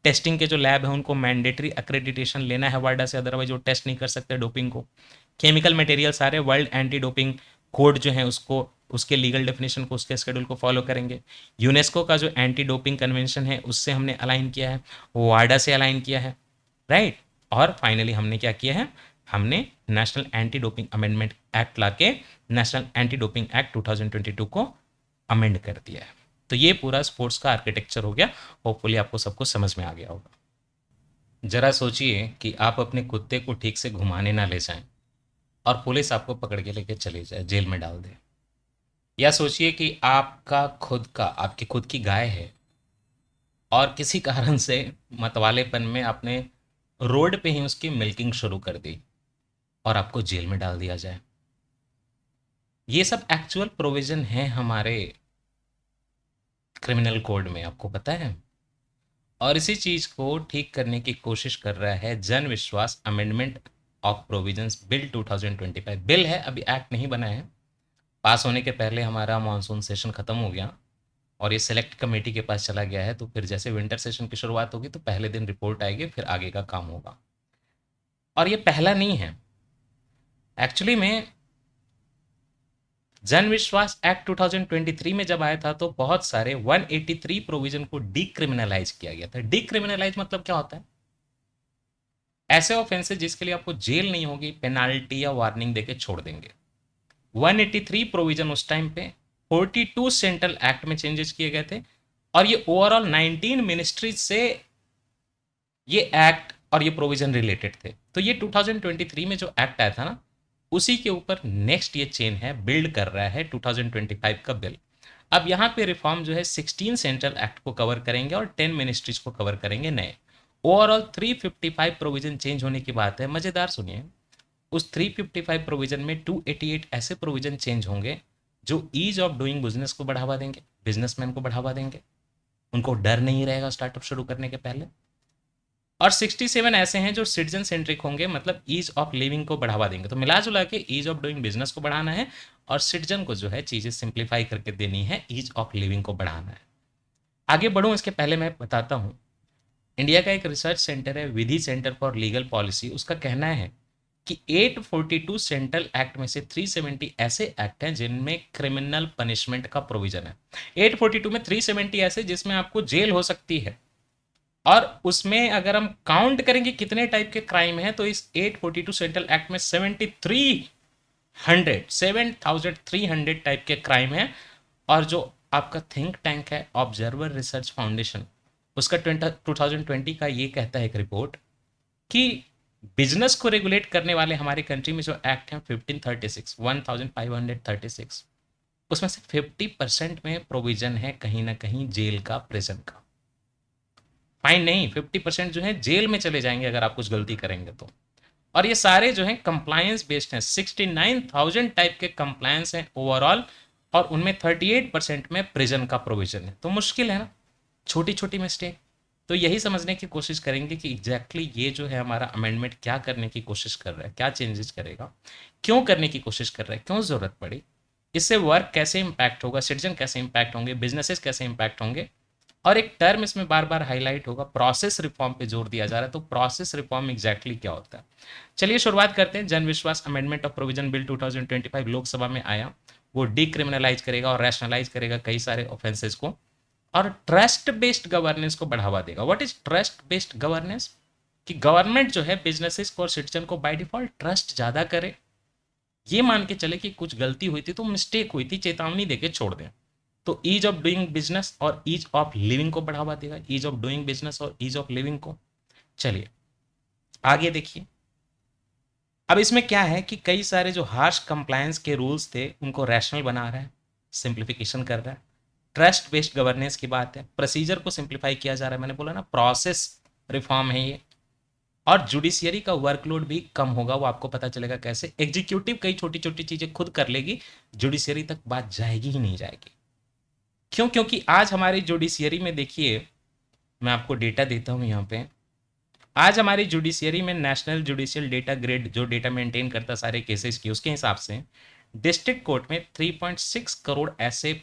टेस्टिंग के जो लैब है, उनको मैंडेटरी एक्रेडिटेशन लेना है वाडा से, अदरवाइज वो टेस्ट नहीं कर सकते डोपिंग को। केमिकल मटेरियल सारे वर्ल्ड एंटी डोपिंग कोड जो है उसको, उसके लीगल डेफिनेशन को, उसके शेड्यूल को फॉलो करेंगे। यूनेस्को का जो एंटी डोपिंग कन्वेंशन है, उससे हमने अलाइन किया है, वाडा से अलाइन किया है, राइट। और फाइनली हमने क्या किया है, हमने national anti doping amendment act लाके नेशनल एंटी डोपिंग एक्ट 2022 को अमेंड कर दिया है। तो ये पूरा स्पोर्ट्स का आर्किटेक्चर हो गया। होपफुली आपको सबको समझ में आ गया होगा। जरा सोचिए कि आप अपने कुत्ते को ठीक से घुमाने ना ले जाएं और पुलिस आपको पकड़ के लेके चली जाए, जेल में डाल दे। या सोचिए कि आपकी खुद की गाय है और किसी कारण से मतवालेपन में आपने रोड पे ही उसकी मिल्किंग शुरू कर दी और आपको जेल में डाल दिया जाए। ये सब एक्चुअल प्रोविजन है हमारे क्रिमिनल कोड में, आपको पता है। और इसी चीज को ठीक करने की कोशिश कर रहा है जन विश्वास amendment of provisions bill 2025। Bill है, अभी एक्ट नहीं बना है। पास होने के पहले हमारा मानसून सेशन खत्म हो गया और ये सेलेक्ट कमेटी के पास चला गया है। तो फिर जैसे विंटर सेशन की शुरुआत होगी तो पहले दिन रिपोर्ट आएगी, फिर आगे का काम होगा। और ये पहला नहीं है एक्चुअली में। जन विश्वास एक्ट 2023 में जब आया था तो बहुत सारे 183 प्रोविजन को डीक्रिमिनलाइज किया गया था। डीक्रिमिनलाइज मतलब क्या होता है, ऐसे ऑफेंसेस जिसके लिए आपको जेल नहीं होगी, पेनाल्टी या वार्निंग देके छोड़ देंगे। 183 प्रोविजन उस टाइम पे 42 सेंट्रल एक्ट में चेंजेस किए गए थे और ये ओवरऑल 19 मिनिस्ट्रीज से ये एक्ट और ये प्रोविजन रिलेटेड थे। तो ये 2023 में जो एक्ट आया था ना, उसी के ऊपर नेक्स्ट ये चेन है, बिल्ड कर रहा है 2025 का बिल। अब यहाँ पे रिफॉर्म जो है 16 सेंट्रल एक्ट को कवर करेंगे और 10 मिनिस्ट्रीज को कवर करेंगे नए। ओवरऑल 355 प्रोविजन चेंज होने की बात है। मजेदार सुनिए, उस 355 प्रोविजन में 288 ऐसे प्रोविजन चेंज होंगे जो ईज ऑफ डूइंग बिजनेस को बढ़ावा देंगे, बिजनेसमैन को बढ़ावा देंगे, उनको डर नहीं रहेगा स्टार्टअप शुरू करने के पहले। और 67 ऐसे हैं जो सिटीजन सेंट्रिक होंगे, मतलब ईज ऑफ लिविंग को बढ़ावा देंगे। तो मिला जुला के ईज ऑफ डूइंग बिजनेस को बढ़ाना है और सिटीजन को जो है चीज़ें सिंप्लीफाई करके देनी है, ईज ऑफ लिविंग को बढ़ाना है। आगे बढ़ूँ इसके पहले मैं बताता हूँ, इंडिया का एक रिसर्च सेंटर है विधि सेंटर फॉर लीगल पॉलिसी, उसका कहना है कि 842 सेंट्रल एक्ट में से 370 ऐसे एक्ट हैं जिनमें क्रिमिनल पनिशमेंट का प्रोविजन है। 842 में 370 ऐसे जिसमें आपको जेल हो सकती है। और उसमें अगर हम काउंट करेंगे कितने टाइप के क्राइम है, तो इस 842 सेंट्रल एक्ट में 7300 टाइप के क्राइम है। और जो आपका थिंक टैंक है ऑब्जर्वर रिसर्च फाउंडेशन, उसका 2020 का ये कहता है एक रिपोर्ट कि बिजनेस को रेगुलेट करने वाले हमारे कंट्री में जो एक्ट हैं 1536 उसमें से 50% में प्रोविजन है कहीं ना कहीं जेल का, प्रिजन का। फाइन नहीं, 50% जो है जेल में चले जाएंगे अगर आप कुछ गलती करेंगे तो। और ये सारे जो है कंप्लायंस बेस्ड हैं, 69,000 टाइप के कंप्लायंस हैं ओवरऑल, और उनमें 38% में प्रिजन का प्रोविजन है। तो मुश्किल है ना, छोटी छोटी मिस्टेक तो यही समझने की कोशिश करेंगे कि एग्जैक्टली ये जो है हमारा अमेंडमेंट क्या करने की कोशिश कर रहा है, क्या चेंजेस करेगा, क्यों करने की कोशिश कर रहा है, क्यों ज़रूरत पड़ी, इससे वर्क कैसे इम्पैक्ट होगा, सिटीजन कैसे इम्पैक्ट होंगे, बिजनेसेस कैसे इम्पैक्ट होंगे। और एक टर्म इसमें बार बार हाईलाइट होगा, प्रोसेस रिफॉर्म पे जोर दिया जा रहा है। तो प्रोसेस रिफॉर्म एग्जैक्टली क्या होता है, चलिए शुरुआत करते हैं। जन विश्वास amendment of provision bill 2025 Lok Sabha में आया। वो डिक्रिमिनलाइज करेगा और रैशनलाइज करेगा कई सारे ऑफेंसेस को, और ट्रस्ट बेस्ड गवर्नेंस को बढ़ावा देगा। What is trust based governance? कि गवर्नमेंट जो है बिजनेसेस को और सिटीजन को बाय डिफॉल्ट ट्रस्ट ज़्यादा करे। ये मान के चले कि कुछ गलती हुई थी तो मिस्टेक हुई थी, चेतावनी देके छोड़ दें। तो ईज ऑफ डूइंग बिजनेस और ईज ऑफ लिविंग को बढ़ावा देगा, ईज ऑफ डूइंग बिजनेस और ईज ऑफ लिविंग को। चलिए आगे देखिए। अब इसमें क्या है कि कई सारे जो हार्श कंप्लायंस के रूल्स थे उनको रैशनल बना रहा है, सिंप्लीफिकेशन कर रहा है। ट्रस्ट बेस्ड गवर्नेंस की बात है, प्रोसीजर को सिंप्लीफाई किया जा रहा है। मैंने बोला ना प्रोसेस रिफॉर्म है ये। और जुडिशियरी का वर्कलोड भी कम होगा, वो आपको पता चलेगा कैसे। एग्जीक्यूटिव कई छोटी छोटी चीजें खुद कर लेगी, जुडिशियरी तक बात जाएगी ही नहीं जाएगी। क्यों? क्योंकि आज हमारी जुडिशियरी में देखिए, मैं आपको डेटा देता हूं यहाँ पे। आज हमारी जुडिशियरी में नेशनल जुडिशियल डेटा ग्रिड जो डेटा मेंटेन करता सारे केसेस की, उसके हिसाब से डिस्ट्रिक्ट कोर्ट में 3.6 करोड़ ऐसे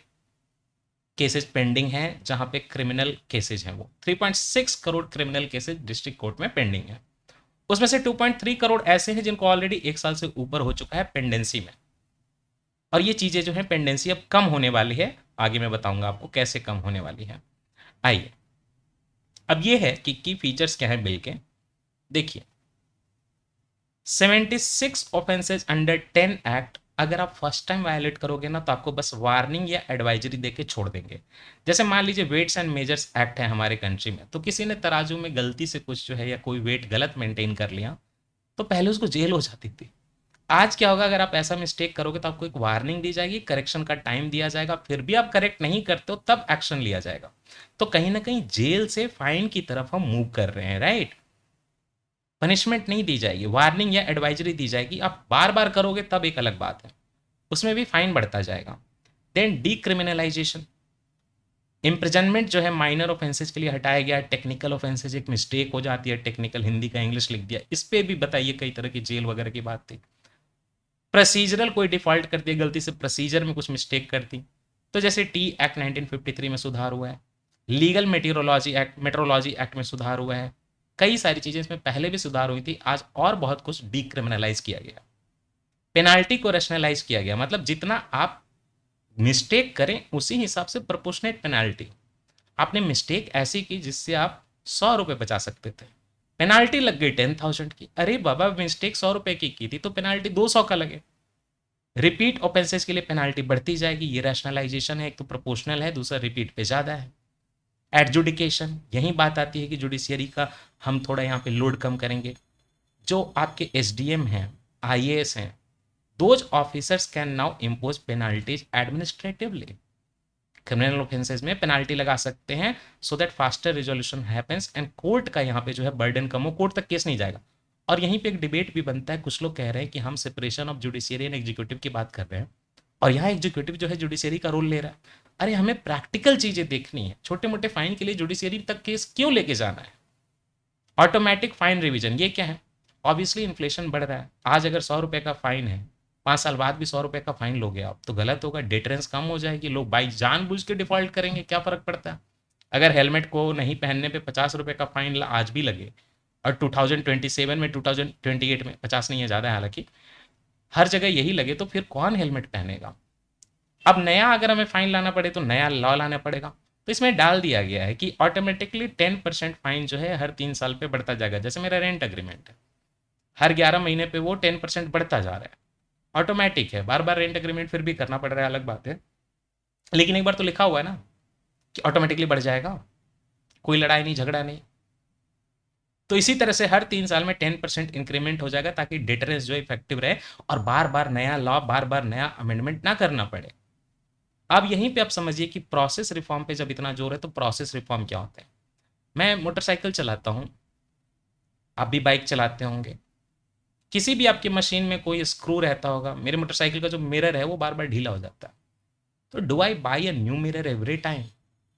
केसेस पेंडिंग हैं जहां पे क्रिमिनल केसेज हैं। वो 3.6 crore criminal cases district court में पेंडिंग है। उसमें से 2.3 करोड़ ऐसे हैं जिनको ऑलरेडी 1 साल से ऊपर हो चुका है पेंडेंसी में। और ये चीजें जो है पेंडेंसी अब कम होने वाली है, आगे मैं बताऊंगा आपको कैसे कम होने वाली है। आइए अब ये है कि की फीचर्स क्या है बिल के। देखिए 76 ऑफेंसेज अंडर 10 एक्ट अगर आप फर्स्ट टाइम वायलेट करोगे ना तो आपको बस वार्निंग या एडवाइजरी देके छोड़ देंगे। जैसे मान लीजिए वेट्स एंड मेजर्स एक्ट है हमारे कंट्री में, तो किसी ने तराजू में गलती से कुछ जो है या कोई वेट गलत मेंटेन कर लिया तो पहले उसको जेल हो जाती थी। आज क्या होगा, अगर आप ऐसा मिस्टेक करोगे तो आपको एक वार्निंग दी जाएगी, करेक्शन का टाइम दिया जाएगा, फिर भी आप करेक्ट नहीं करते हो तब एक्शन लिया जाएगा। तो कहीं ना कहीं जेल से फाइन की तरफ हम मूव कर रहे हैं, राइट। पनिशमेंट नहीं दी जाएगी, वार्निंग या एडवाइजरी दी जाएगी। आप बार बार करोगे तब एक अलग बात है, उसमें भी फाइन बढ़ता जाएगा। देन डीक्रिमिनलाइजेशन, इम्प्रिजनमेंट जो है माइनर ऑफेंसेज के लिए हटाया गया। टेक्निकल ऑफेंसेज एक मिस्टेक हो जाती है, टेक्निकल हिंदी का इंग्लिश लिख दिया, इस पे भी बताइए कई तरह की जेल वगैरह की बात थी। प्रोसीजरल कोई डिफॉल्ट कर दिया, गलती से प्रोसीजर में कुछ मिस्टेक कर दी, तो जैसे टी एक्ट 1953 में सुधार हुआ है, लीगल मेट्रोलॉजी एक्ट में सुधार हुआ है। कई सारी चीजें इसमें पहले भी सुधार हुई थी, आज और बहुत कुछ डीक्रिमिनलाइज किया गया। पेनाल्टी को रैशनलाइज किया गया, मतलब जितना आप मिस्टेक करें उसी हिसाब से प्रोपोर्शनेट पेनाल्टी। आपने मिस्टेक ऐसी की जिससे आप 100 रुपये बचा सकते थे, पेनाल्टी लग गई 10,000 की। अरे बाबा मिस्टेक 100 रुपये की थी तो पेनाल्टी 200 का लगे। रिपीट ऑफेंसेस के लिए पेनाल्टी बढ़ती जाएगी, ये रैशनलाइजेशन है। एक तो प्रोपोर्शनल है, दूसरा रिपीट पे ज़्यादा है। एडजुडिकेशन, यही बात आती है कि जुडिशियरी का हम थोड़ा यहाँ पे लोड कम करेंगे। जो आपके एसडीएम हैं, आईएएस हैं, those officers can now impose penalties administratively. Criminal offences में पेनाल्टी लगा सकते हैं so that faster resolution happens and court का यहाँ पे जो है बर्डन कम हो, कोर्ट तक केस नहीं जाएगा। और यहीं पे एक डिबेट भी बनता है, कुछ लोग कह रहे हैं कि हम separation of judiciary and executive की बात कर रहे हैं और यहाँ एग्जीक्यूटिव जो है जुडिशियरी का रोल ले रहा है। अरे हमें प्रैक्टिकल चीजें देखनी है, छोटे मोटे फाइन के लिए जुडिशियरी तक केस क्यों लेके जाना है। ऑटोमेटिक फाइन रिविजन, ये क्या है? ऑब्वियसली इन्फ्लेशन बढ़ रहा है। आज अगर 100 रुपये का फाइन है, 5 साल बाद भी 100 रुपये का फाइन लोगे आप तो गलत होगा, डिटरेंस कम हो जाएगी, लोग बाइक जानबूझ के डिफॉल्ट करेंगे, क्या फर्क पड़ता है। अगर हेलमेट को नहीं पहनने पे 50 रुपये का फाइन आज भी लगे और 2027 में 2028 में 50 नहीं है, ज़्यादा है हालांकि, हर जगह यही लगे तो फिर कौन हेलमेट पहनेगा। अब नया अगर हमें फाइन लाना पड़े तो नया लॉ लाना पड़ेगा। तो इसमें डाल दिया गया है कि ऑटोमेटिकली 10% फाइन जो है हर 3 साल पे बढ़ता जाएगा। जैसे मेरा रेंट अग्रीमेंट है, हर 11 महीने पे वो 10% बढ़ता जा रहा है, ऑटोमेटिक है। बार बार रेंट अग्रीमेंट फिर भी करना पड़ रहा है, अलग बात है, लेकिन एक बार तो लिखा हुआ है ना कि ऑटोमेटिकली बढ़ जाएगा, कोई लड़ाई नहीं झगड़ा नहीं। तो इसी तरह से हर 3 साल में 10% इंक्रीमेंट हो जाएगा ताकि डिटरेंस जो इफेक्टिव रहे और बार बार नया लॉ, बार बार नया अमेंडमेंट ना करना पड़े। अब यहीं पे आप समझिए कि प्रोसेस रिफॉर्म पे जब इतना जोर है तो प्रोसेस रिफॉर्म क्या होता है। मैं मोटरसाइकिल चलाता हूँ, आप भी बाइक चलाते होंगे, किसी भी आपकी मशीन में कोई स्क्रू रहता होगा। मेरे मोटरसाइकिल का जो मिरर है वो बार बार ढीला हो जाता है, तो do I by a new mirror every time?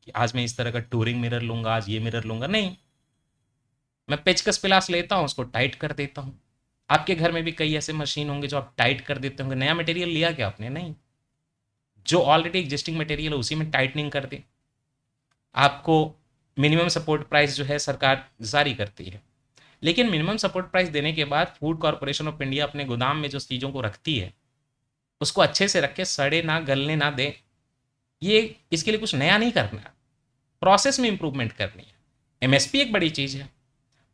कि आज मैं इस तरह का टूरिंग मिरर लूंगा, आज ये मिरर लूंगा, नहीं। मैं पेचकस पिलास लेता हूँ, उसको टाइट कर देता हूँ। आपके घर में भी कई ऐसे मशीन होंगे जो आप टाइट कर देते होंगे, नया मटेरियल लिया क्या आपने? नहीं, जो ऑलरेडी एग्जिस्टिंग मटेरियल है उसी में टाइटनिंग कर दे। आपको मिनिमम सपोर्ट प्राइस जो है सरकार जारी करती है, लेकिन मिनिमम सपोर्ट प्राइस देने के बाद फूड कॉरपोरेशन ऑफ इंडिया अपने गोदाम में जो चीज़ों को रखती है उसको अच्छे से रखे, सड़े ना, गलने ना दे। ये इसके लिए कुछ नया नहीं करना है, प्रोसेस में इंप्रूवमेंट करनी है। एमएसपी एक बड़ी चीज़ है।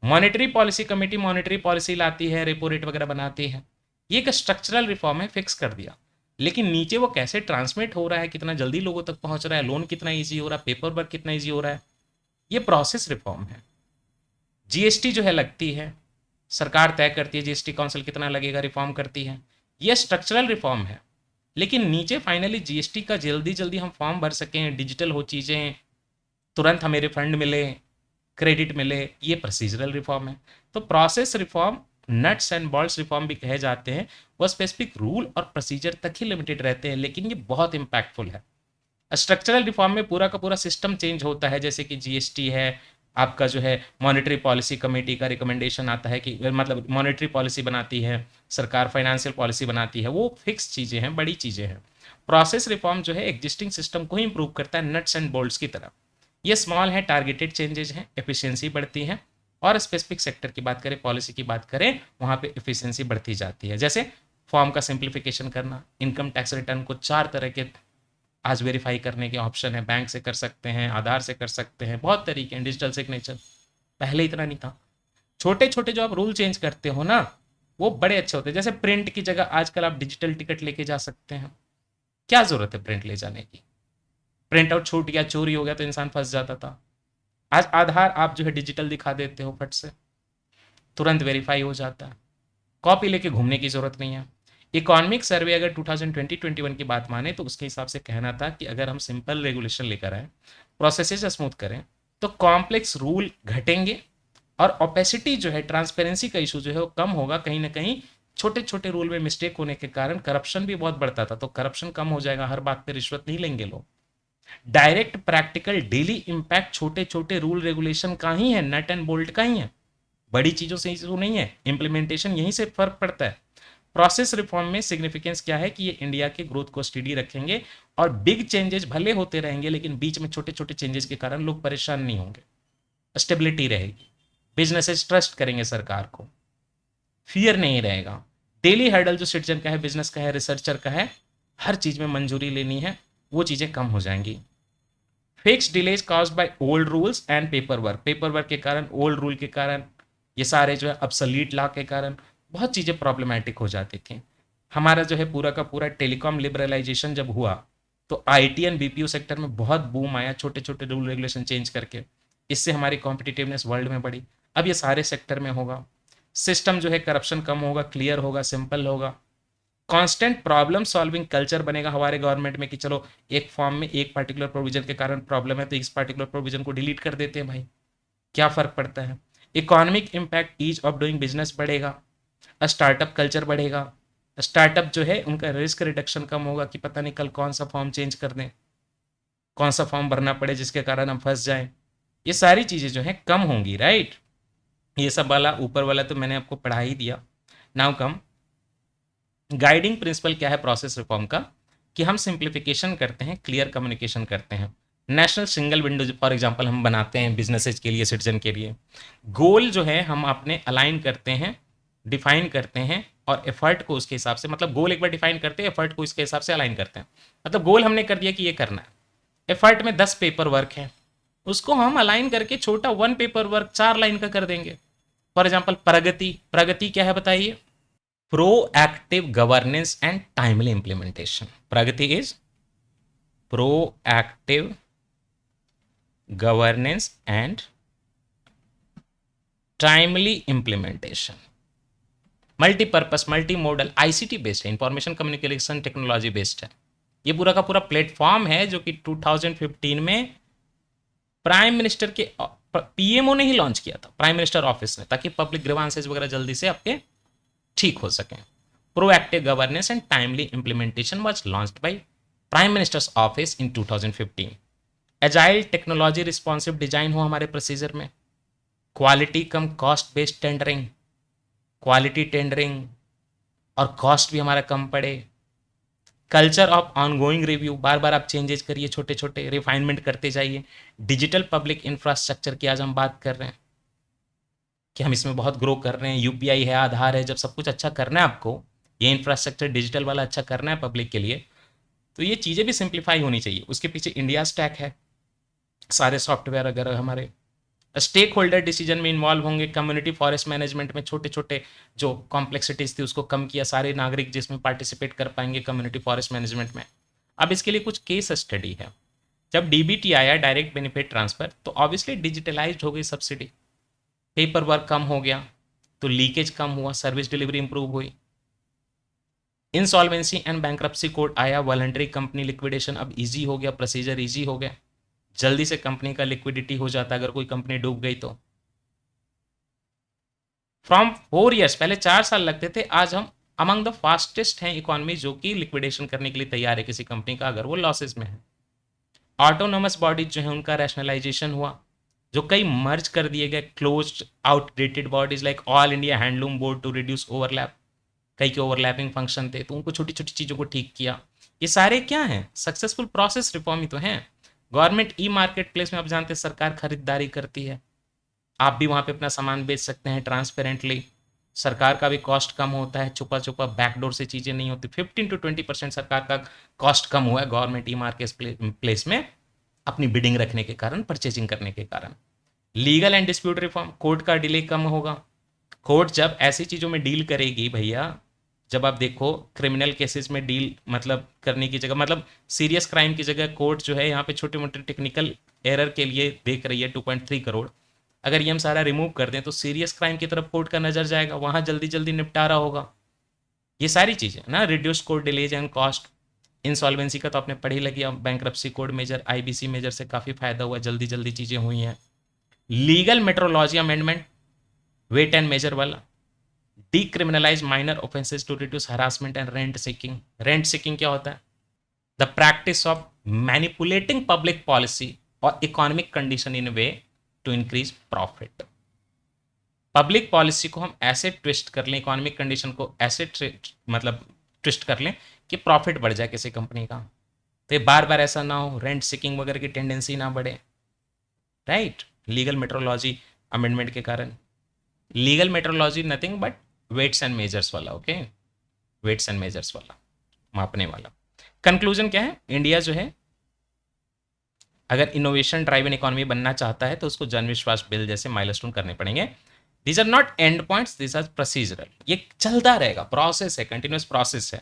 Monetary policy committee monetary policy लाती है, रेपो रेट वगैरह बनाती है, ये एक स्ट्रक्चरल रिफॉर्म है, फिक्स कर दिया। लेकिन नीचे वो कैसे ट्रांसमिट हो रहा है, कितना जल्दी लोगों तक पहुंच रहा है, लोन कितना ईजी हो रहा है, पेपर वर्क कितना ईजी हो रहा है, ये प्रोसेस रिफॉर्म है। जीएसटी जो है लगती है, सरकार तय करती है, जीएसटी काउंसिल कितना लगेगा, रिफॉर्म करती है, ये स्ट्रक्चरल रिफॉर्म है। लेकिन नीचे फाइनली जीएसटी का जल्दी जल्दी हम फॉर्म भर सकें, डिजिटल हो चीज़ें, तुरंत हमें रिफंड मिले, क्रेडिट मिले, ये प्रोसीजरल रिफॉर्म है। तो process reform, nuts and bolts reform भी कहे जाते हैं, वह स्पेसिफिक रूल और प्रोसीजर तक ही लिमिटेड रहते हैं, लेकिन ये बहुत इंपैक्टफुल है। स्ट्रक्चरल रिफॉर्म में पूरा का पूरा सिस्टम चेंज होता है, जैसे कि जीएसटी है, आपका जो है मॉनेटरी पॉलिसी कमेटी का रिकमेंडेशन आता है कि मतलब मॉनेटरी पॉलिसी बनाती है सरकार, फाइनेंशियल पॉलिसी बनाती है, वो फिक्स चीज़ें हैं, बड़ी चीज़ें हैं। प्रोसेस रिफॉर्म जो है एग्जिस्टिंग सिस्टम को ही इंप्रूव करता है, नट्स एंड बोल्ट्स की तरह। ये स्मॉल है, टारगेटेड चेंजेज हैं, एफिशिएंसी बढ़ती है। और स्पेसिफिक सेक्टर की बात करें, पॉलिसी की बात करें, वहाँ पे एफिशिएंसी बढ़ती जाती है। जैसे फॉर्म का सिंप्लीफिकेशन करना, इनकम टैक्स रिटर्न को 4 तरह के आज वेरीफाई करने के ऑप्शन है, बैंक से कर सकते हैं, आधार से कर सकते हैं, बहुत तरीके हैं, डिजिटल सिग्नेचर, पहले इतना नहीं था। छोटे छोटे जो आप रूल चेंज करते हो ना, वो बड़े अच्छे होते हैं। जैसे प्रिंट की जगह आजकल आप डिजिटल टिकट लेके जा सकते हैं, क्या जरूरत है प्रिंट ले जाने की? प्रिंट आउट छूट गया, चोरी हो गया तो इंसान फंस जाता था। आज आधार आप जो है डिजिटल दिखा देते हो, फट से तुरंत वेरीफाई हो जाता है, कॉपी लेके घूमने की जरूरत नहीं है। इकोनॉमिक सर्वे अगर 2020-21 की बात माने तो उसके हिसाब से कहना था कि अगर हम सिंपल रेगुलेशन लेकर आए, प्रोसेसेस स्मूथ करें, तो कॉम्प्लेक्स रूल घटेंगे और ओपेसिटी जो है, ट्रांसपेरेंसी का इशू जो है वो कम होगा। कहीं ना कहीं छोटे छोटे रूल में मिस्टेक होने के कारण करप्शन भी बहुत बढ़ता था, तो करप्शन कम हो जाएगा, हर बात पे रिश्वत नहीं लेंगे लोग। डायरेक्ट प्रैक्टिकल डेली इंपैक्ट छोटे छोटे रूल रेगुलेशन का ही है, नट एंड बोल्ट का ही है, बड़ी चीजों से इशू नहीं है, इंप्लीमेंटेशन यहीं से फर्क पड़ता है। प्रोसेस रिफॉर्म में सिग्निफिकेंस क्या है कि ये इंडिया के ग्रोथ को स्टडी रखेंगे, और बिग चेंजेस भले होते रहेंगे लेकिन बीच में छोटे छोटे चेंजेस के कारण लोग परेशान नहीं होंगे, स्टेबिलिटी रहेगी, बिजनेसेस ट्रस्ट करेंगे सरकार को, फियर नहीं रहेगा। डेली हर्डल जो सिटीजन का है, बिजनेस का है, रिसर्चर का है, हर चीज में मंजूरी लेनी है, वो चीजें कम हो जाएंगी। Fix delays caused by old rules and paper work के कारण, ओल्ड रूल के कारण, ये सारे जो है obsolete लॉ के कारण बहुत चीज़ें प्रॉब्लमेटिक हो जाती थी। हमारा जो है पूरा का पूरा टेलीकॉम लिबरलाइजेशन जब हुआ तो आईटी एंड बीपीओ सेक्टर में बहुत बूम आया, छोटे छोटे रूल रेगुलेशन चेंज करके, इससे हमारी कॉम्पिटिटिवनेस वर्ल्ड में बढ़ी। अब ये सारे सेक्टर में होगा, सिस्टम जो है करप्शन कम होगा, क्लियर होगा, सिंपल होगा, कांस्टेंट प्रॉब्लम सॉल्विंग कल्चर बनेगा हमारे गवर्नमेंट में कि चलो एक फॉर्म में एक पर्टिकुलर प्रोविजन के कारण प्रॉब्लम है तो इस पर्टिकुलर प्रोविजन को डिलीट कर देते हैं भाई, क्या फर्क पड़ता है। Economic impact, ease of doing business बढ़ेगा, स्टार्टअप कल्चर बढ़ेगा, स्टार्टअप जो है उनका रिस्क रिडक्शन कम होगा कि पता नहीं कल कौन सा फॉर्म चेंज कर दें, कौन सा फॉर्म भरना पड़े जिसके कारण हम फंस जाएं, ये सारी चीज़ें जो है कम होंगी, राइट। ये सब वाला ऊपर वाला तो मैंने आपको पढ़ा ही दिया। नाउ कम, गाइडिंग प्रिंसिपल क्या है प्रोसेस रिफॉर्म का, कि हम सिंप्लीफिकेशन करते हैं, क्लियर कम्युनिकेशन करते हैं, national single window for example हम बनाते हैं बिजनेसेस के लिए, सिटीजन के लिए, गोल जो है हम अपने अलाइन करते हैं, डिफाइन करते हैं, और एफर्ट को उसके हिसाब से, मतलब गोल एक बार डिफाइन करते हैं, एफर्ट को इसके हिसाब से अलाइन करते हैं। मतलब गोल हमने कर दिया कि ये करना है, एफर्ट में 10 पेपर वर्क है, उसको हम अलाइन करके छोटा 1 पेपर वर्क 4 लाइन का कर देंगे। फॉर एग्जाम्पल प्रगति, प्रगति क्या है बताइए? proactive governance and timely implementation. Pragati is proactive governance and timely implementation. Multipurpose, multi modal, ICT based है, इंफॉर्मेशन कम्युनिकेशन टेक्नोलॉजी बेस्ड है। ये पूरा का पूरा प्लेटफॉर्म है जो कि 2015 में प्राइम मिनिस्टर के पीएमओ ने ही लॉन्च किया था, प्राइम मिनिस्टर ऑफिस ने, ताकि पब्लिक ग्रीवांसेस वगैरह जल्दी से आपके ठीक हो सकें। Proactive governance and timely implementation was launched by Prime Minister's Office in 2015. Agile technology responsive design हो हमारे प्रोसीजर में, quality cum cost based tendering, quality tendering और कॉस्ट भी हमारा कम पड़े, कल्चर ऑफ ऑनगोइंग रिव्यू, बार बार आप चेंजेस करिए, छोटे छोटे रिफाइनमेंट करते जाइए, डिजिटल पब्लिक इंफ्रास्ट्रक्चर की आज हम बात कर रहे हैं कि हम इसमें बहुत ग्रो कर रहे हैं, यूपीआई है, आधार है, जब सब कुछ अच्छा करना है आपको, ये इंफ्रास्ट्रक्चर डिजिटल वाला अच्छा करना है पब्लिक के लिए, तो ये चीज़ें भी सिंप्लीफाई होनी चाहिए। उसके पीछे इंडिया स्टैक है, सारे सॉफ्टवेयर अगर हमारे स्टेक होल्डर डिसीजन में इन्वॉल्व होंगे, कम्युनिटी फॉरेस्ट मैनेजमेंट में छोटे छोटे जो कॉम्प्लेक्सिटीज थी उसको कम किया, सारे नागरिक जिसमें पार्टिसिपेट कर पाएंगे कम्युनिटी फॉरेस्ट मैनेजमेंट में। अब इसके लिए कुछ केस स्टडी है। जब डीबीटी आया, डायरेक्ट बेनिफिट ट्रांसफर, तो ऑब्वियसली डिजिटलाइज्ड हो गई सब्सिडी, पेपर वर्क कम हो गया, तो लीकेज कम हुआ, सर्विस डिलीवरी इंप्रूव हुई। इंसॉल्वेंसी एंड बैंक्रप्सी कोड आया, वॉलंटरी कंपनी लिक्विडेशन अब इजी हो गया, प्रोसीजर इजी हो गया, जल्दी से कंपनी का लिक्विडिटी हो जाता अगर कोई कंपनी डूब गई तो। फ्रॉम 4 years, पहले 4 साल लगते थे, आज हम अमंग द फास्टेस्ट हैं इकोनॉमी जो कि लिक्विडेशन करने के लिए तैयार है किसी कंपनी का अगर वो लॉसेस में है। ऑटोनोमस बॉडीज जो है उनका रैशनलाइजेशन हुआ, जो कई मर्ज कर दिए गए closed outdated bodies like all India handloom board to reduce overlap, कई के ओवरलैपिंग फंक्शन थे तो उनको छोटी छोटी चीज़ों को ठीक किया। ये सारे क्या हैं? सक्सेसफुल प्रोसेस रिफॉर्म ही तो हैं। गवर्नमेंट ई मार्केट प्लेस में आप जानते हैं सरकार खरीदारी करती है, आप भी वहाँ पे अपना सामान बेच सकते हैं ट्रांसपेरेंटली, सरकार का भी कॉस्ट कम होता है, छुपा छुपा बैकडोर से चीज़ें नहीं होती। 15 to 20% सरकार का कॉस्ट कम हुआ है गवर्नमेंट ई मार्केट प्लेस में अपनी बिडिंग रखने के कारण, परचेजिंग करने के कारण। Legal and dispute reform, court का डिले कम होगा। कोर्ट जब ऐसी चीज़ों में डील करेगी भैया, जब आप देखो क्रिमिनल केसेस में डील मतलब करने की जगह, मतलब सीरियस क्राइम की जगह कोर्ट जो है यहाँ पे छोटे मोटे टेक्निकल एरर के लिए देख रही है 2.3 करोड़, अगर ये हम सारा रिमूव कर दें तो सीरियस क्राइम की तरफ कोर्ट का नज़र जाएगा, वहाँ जल्दी जल्दी निपटारा होगा। ये सारी चीज़ें ना, reduce court delays and cost. Insolvency का तो आपने पढ़ ही लगी, अब bankruptcy code measure, IBC measure से काफ़ी फायदा हुआ, जल्दी जल्दी चीज़ें हुई हैं। Legal metrology amendment, weight and measure वाला, decriminalise minor offences to reduce harassment and rent seeking. Rent seeking क्या होता है? The practice of manipulating public policy और economic condition in way to increase profit. Public policy को हम ऐसे ट्विस्ट कर लें, इकोनॉमिक कंडीशन को ऐसे मतलब ट्विस्ट कर लें कि प्रॉफिट बढ़ जाए किसी कंपनी का, तो बार बार ऐसा ना हो, रेंट सीकिंग वगैरह की टेंडेंसी ना बढ़े, राइट। लीगल मेट्रोलॉजी अमेंडमेंट के कारण। Legal metrology nothing but weights and measures वाला, ओके, वेट्स एंड मेजर्स वाला, मापने वाला। कंक्लूजन क्या है? इंडिया जो है अगर इनोवेशन ड्राइवन इकोनॉमी बनना चाहता है तो उसको जन विश्वास बिल जैसे माइलस्टोन करने पड़ेंगे। These are not end points, these are procedural, ये चलता रहेगा, प्रोसेस है, कंटिन्यूस प्रोसेस है।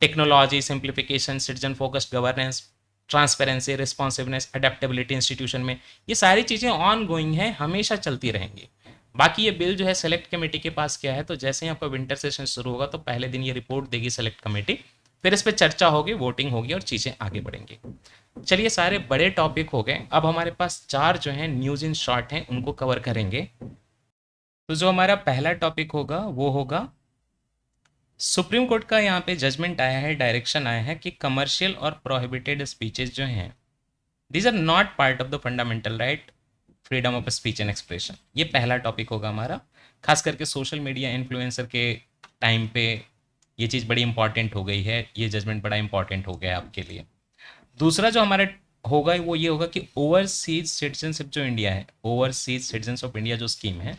Technology, simplification, citizen focused governance, transparency, responsiveness, adaptability institution में, ये सारी चीज़ें ऑन गोइंग है, हमेशा चलती रहेंगी। बाकी ये बिल जो है सेलेक्ट कमेटी के पास क्या है, तो जैसे ही आपका विंटर सेशन शुरू होगा तो पहले दिन ये रिपोर्ट देगी सेलेक्ट कमेटी, फिर इस पर चर्चा होगी, वोटिंग होगी और चीज़ें आगे बढ़ेंगी। चलिए, सारे बड़े टॉपिक हो गए, अब हमारे पास 4 जो हैं न्यूज़ इन शॉर्ट हैं, उनको कवर करेंगे। तो जो हमारा पहला टॉपिक होगा वो होगा सुप्रीम कोर्ट का यहाँ पे जजमेंट आया है, डायरेक्शन आया है कि कमर्शियल और प्रोहिबिटेड स्पीचेस जो हैं, these are not part of the fundamental right freedom of speech and expression. ये पहला टॉपिक होगा हमारा, खास करके सोशल मीडिया इन्फ्लुएंसर के टाइम पे ये चीज़ बड़ी इंपॉर्टेंट हो गई है, ये जजमेंट बड़ा इंपॉर्टेंट हो गया है आपके लिए। दूसरा जो हमारे होगा वो ये होगा कि ओवरसीज सिटीजनशिप जो इंडिया है, ओवरसीज सिटीजन्स ऑफ इंडिया जो स्कीम है,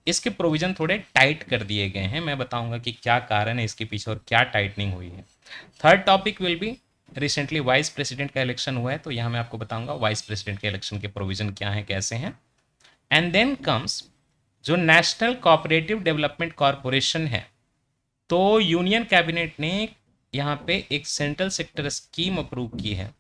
इसके प्रोविज़न थोड़े टाइट कर दिए गए हैं। मैं बताऊंगा कि क्या कारण है इसके पीछे और क्या टाइटनिंग हुई है। Third topic will be recently vice president का इलेक्शन हुआ है, तो यहाँ मैं आपको बताऊंगा वाइस प्रेसिडेंट के इलेक्शन के प्रोविज़न क्या हैं, कैसे हैं। एंड देन कम्स जो नेशनल कोऑपरेटिव डेवलपमेंट कॉरपोरेशन है, तो यूनियन कैबिनेट ने यहाँ पे एक सेंट्रल सेक्टर स्कीम अप्रूव की है,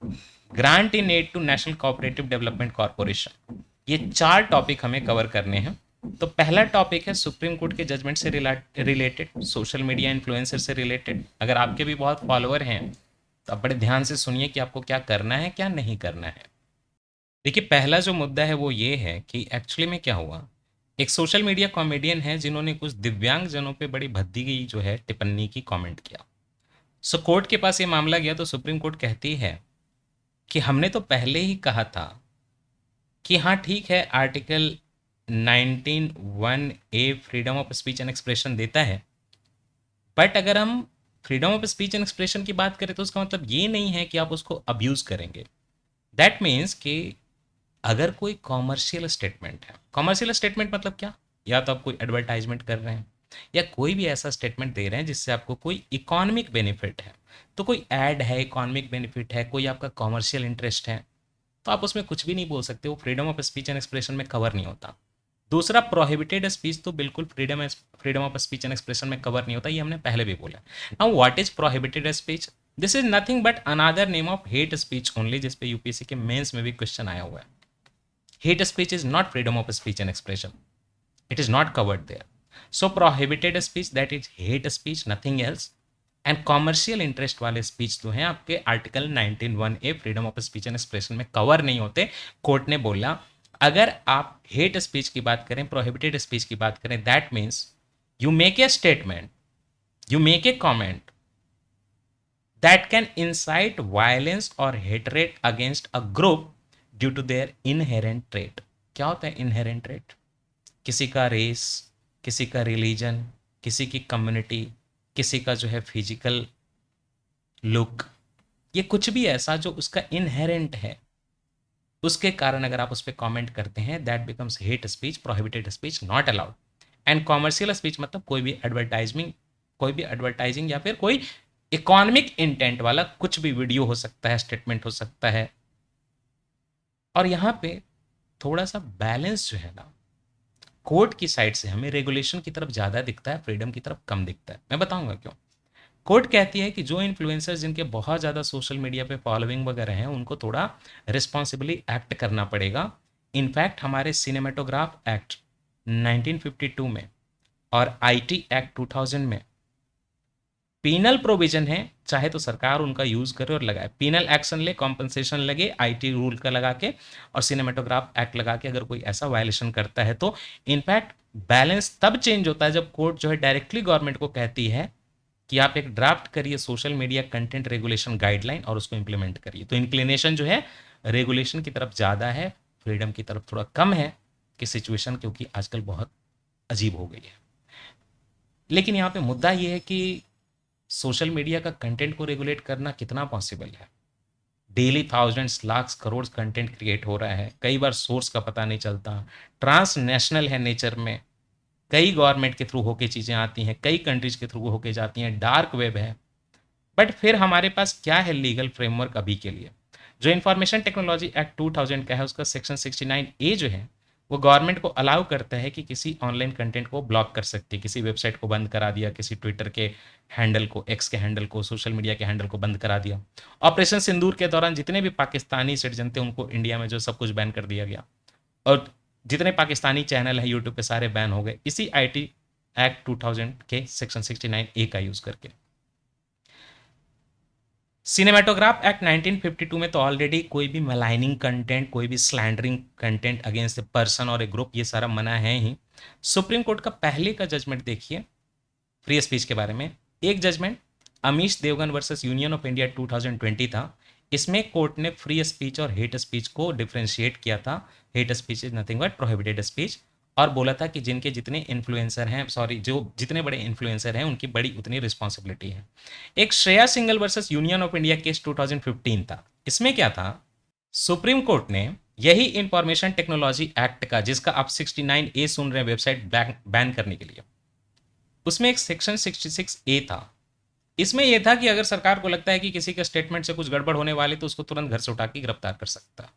grant in aid to national cooperative development corporation. ये 4 टॉपिक हमें कवर करने हैं। तो पहला टॉपिक है सुप्रीम कोर्ट के जजमेंट से रिलेटेड, सोशल मीडिया इन्फ्लुएंसर से रिलेटेड। अगर आपके भी बहुत फॉलोअर हैं तो आप बड़े ध्यान से सुनिए कि आपको क्या करना है, क्या नहीं करना है। देखिए, पहला जो मुद्दा है वो ये है कि एक्चुअली में क्या हुआ, एक सोशल मीडिया कॉमेडियन है जिन्होंने कुछ दिव्यांग जनों पे बड़ी भद्दी गई जो है टिप्पणी की, कमेंट किया। कोर्ट के पास ये मामला गया तो सुप्रीम कोर्ट कहती है कि हमने तो पहले ही कहा था कि हाँ ठीक है, article 19(1)(a) freedom of speech and expression देता है, बट अगर हम freedom of speech and expression की बात करें तो उसका मतलब ये नहीं है कि आप उसको अब्यूज करेंगे। दैट मीन्स कि अगर कोई कॉमर्शियल स्टेटमेंट है, कॉमर्शियल स्टेटमेंट मतलब क्या, या तो आप कोई एडवर्टाइजमेंट कर रहे हैं या कोई भी ऐसा स्टेटमेंट दे रहे हैं जिससे आपको कोई इकोनॉमिक बेनिफिट है, तो कोई ऐड है, इकोनॉमिक बेनिफिट है, कोई आपका कॉमर्शियल इंटरेस्ट है, तो आप उसमें कुछ भी नहीं बोल सकते, वो freedom of speech and expression में कवर नहीं होता। दूसरा, प्रोहिबिटेड स्पीच तो बिल्कुल freedom of speech and expression में कवर नहीं होता, ये हमने पहले भी बोला। Now what is prohibited speech? This is nothing but another name of hate speech only, जिसपे यूपीएससी के मेंस में भी क्वेश्चन आया हुआ है। Hate speech is not freedom of speech and expression, it is not covered there. So prohibited speech, that is hate speech, nothing else. And commercial interest वाले स्पीच जो हैं आपके article 19(1)(a) freedom of speech and expression में कवर नहीं होते। कोर्ट ने बोला अगर आप हेट स्पीच की बात करें, प्रोहिबिटेड स्पीच की बात करें, that means you make a statement, you make a comment that can incite violence और hatred against a group due to their inherent trait. क्या होता है इनहेरेंट ट्रेट? किसी का रेस, किसी का रिलीजन, किसी की कम्युनिटी, किसी का जो है फिजिकल लुक, ये कुछ भी ऐसा जो उसका इनहेरेंट है, उसके कारण अगर आप उस पर कॉमेंट करते हैं, that becomes hate speech, prohibited speech, not allowed. And commercial speech मतलब कोई भी एडवर्टाइजिंग या फिर कोई इकोनॉमिक इंटेंट वाला कुछ भी वीडियो हो सकता है, स्टेटमेंट हो सकता है। और यहाँ पे थोड़ा सा बैलेंस जो है ना, कोर्ट की साइड से हमें रेगुलेशन की तरफ ज़्यादा दिखता है, फ्रीडम की तरफ कम दिखता है। मैं बताऊंगा क्यों। कोर्ट कहती है कि जो इन्फ्लुएंसर्स जिनके बहुत ज़्यादा सोशल मीडिया पे फॉलोइंग वगैरह हैं, उनको थोड़ा रिस्पॉन्सिबली एक्ट करना पड़ेगा। इनफैक्ट हमारे सिनेमेटोग्राफ एक्ट 1952 में और आईटी एक्ट 2000 में पीनल प्रोविजन है, चाहे तो सरकार उनका यूज करे और लगाए, पीनल एक्शन ले, कॉम्पनसेशन लगे, आईटी रूल का लगा के और सिनेमेटोग्राफ एक्ट लगा के, अगर कोई ऐसा वायलेशन करता है तो इनफैक्ट बैलेंस तब चेंज होता है जब कोर्ट जो है डायरेक्टली गवर्नमेंट को कहती है कि आप एक ड्राफ्ट करिए social media content regulation guideline और उसको इंप्लीमेंट करिए। तो इंक्लिनेशन जो है रेगुलेशन की तरफ ज़्यादा है, फ्रीडम की तरफ थोड़ा कम है, कि सिचुएशन क्योंकि आजकल बहुत अजीब हो गई है। लेकिन यहाँ पे मुद्दा ये है कि सोशल मीडिया का कंटेंट को रेगुलेट करना कितना पॉसिबल है। Daily thousands lakhs crore content create हो रहा है, कई बार सोर्स का पता नहीं चलता, ट्रांसनेशनल है नेचर में, कई गवर्नमेंट के थ्रू होके चीज़ें आती हैं, कई कंट्रीज के थ्रू होके जाती हैं, डार्क वेब है। बट फिर हमारे पास क्या है लीगल फ्रेमवर्क अभी के लिए? जो इंफॉर्मेशन टेक्नोलॉजी एक्ट 2000 का है, उसका सेक्शन 69A जो है, वो गवर्नमेंट को अलाउ करता है कि किसी ऑनलाइन कंटेंट को ब्लॉक कर सकती है, किसी वेबसाइट को बंद करा दिया, किसी ट्विटर के हैंडल को, एक्स के हैंडल को, सोशल मीडिया के हैंडल को बंद करा दिया। ऑपरेशन सिंदूर के दौरान जितने भी पाकिस्तानी सिटीजन थे उनको इंडिया में जो सब कुछ बैन कर दिया गया, और जितने पाकिस्तानी चैनल है यूट्यूब पे सारे बैन हो गए इसी आईटी एक्ट 2000 के सेक्शन 69A का यूज करके। सिनेमेटोग्राफ एक्ट 1952 में तो ऑलरेडी कोई भी मलाइनिंग कंटेंट, कोई भी slandering content against a person और ए ग्रुप, ये सारा मना है ही। सुप्रीम कोर्ट का पहले का जजमेंट देखिए फ्री स्पीच के बारे में। एक judgement Amish Devgan versus Union of India 2020 था। इसमें कोर्ट ने फ्री स्पीच और हेट स्पीच को डिफ्रेंशिएट किया था। Hate speech is nothing but prohibited speech, और बोला था कि जिनके जितने इन्फ्लुएंसर हैं, सॉरी, जो जितने बड़े इन्फ्लुएंसर हैं उनकी बड़ी उतनी रिस्पॉन्सिबिलिटी है। एक Shreya single versus Union of India case 2015 था। इसमें क्या था, सुप्रीम कोर्ट ने यही इंफॉर्मेशन टेक्नोलॉजी एक्ट का, जिसका आप 69A सुन रहे हैं, वेबसाइट बैन करने के लिए, उसमें एक सेक्शन 66A था। इसमें यह था कि अगर सरकार को लगता है कि किसी के स्टेटमेंट से कुछ गड़बड़ होने वाली, तो उसको तुरंत घर से उठा के गिरफ्तार कर सकता।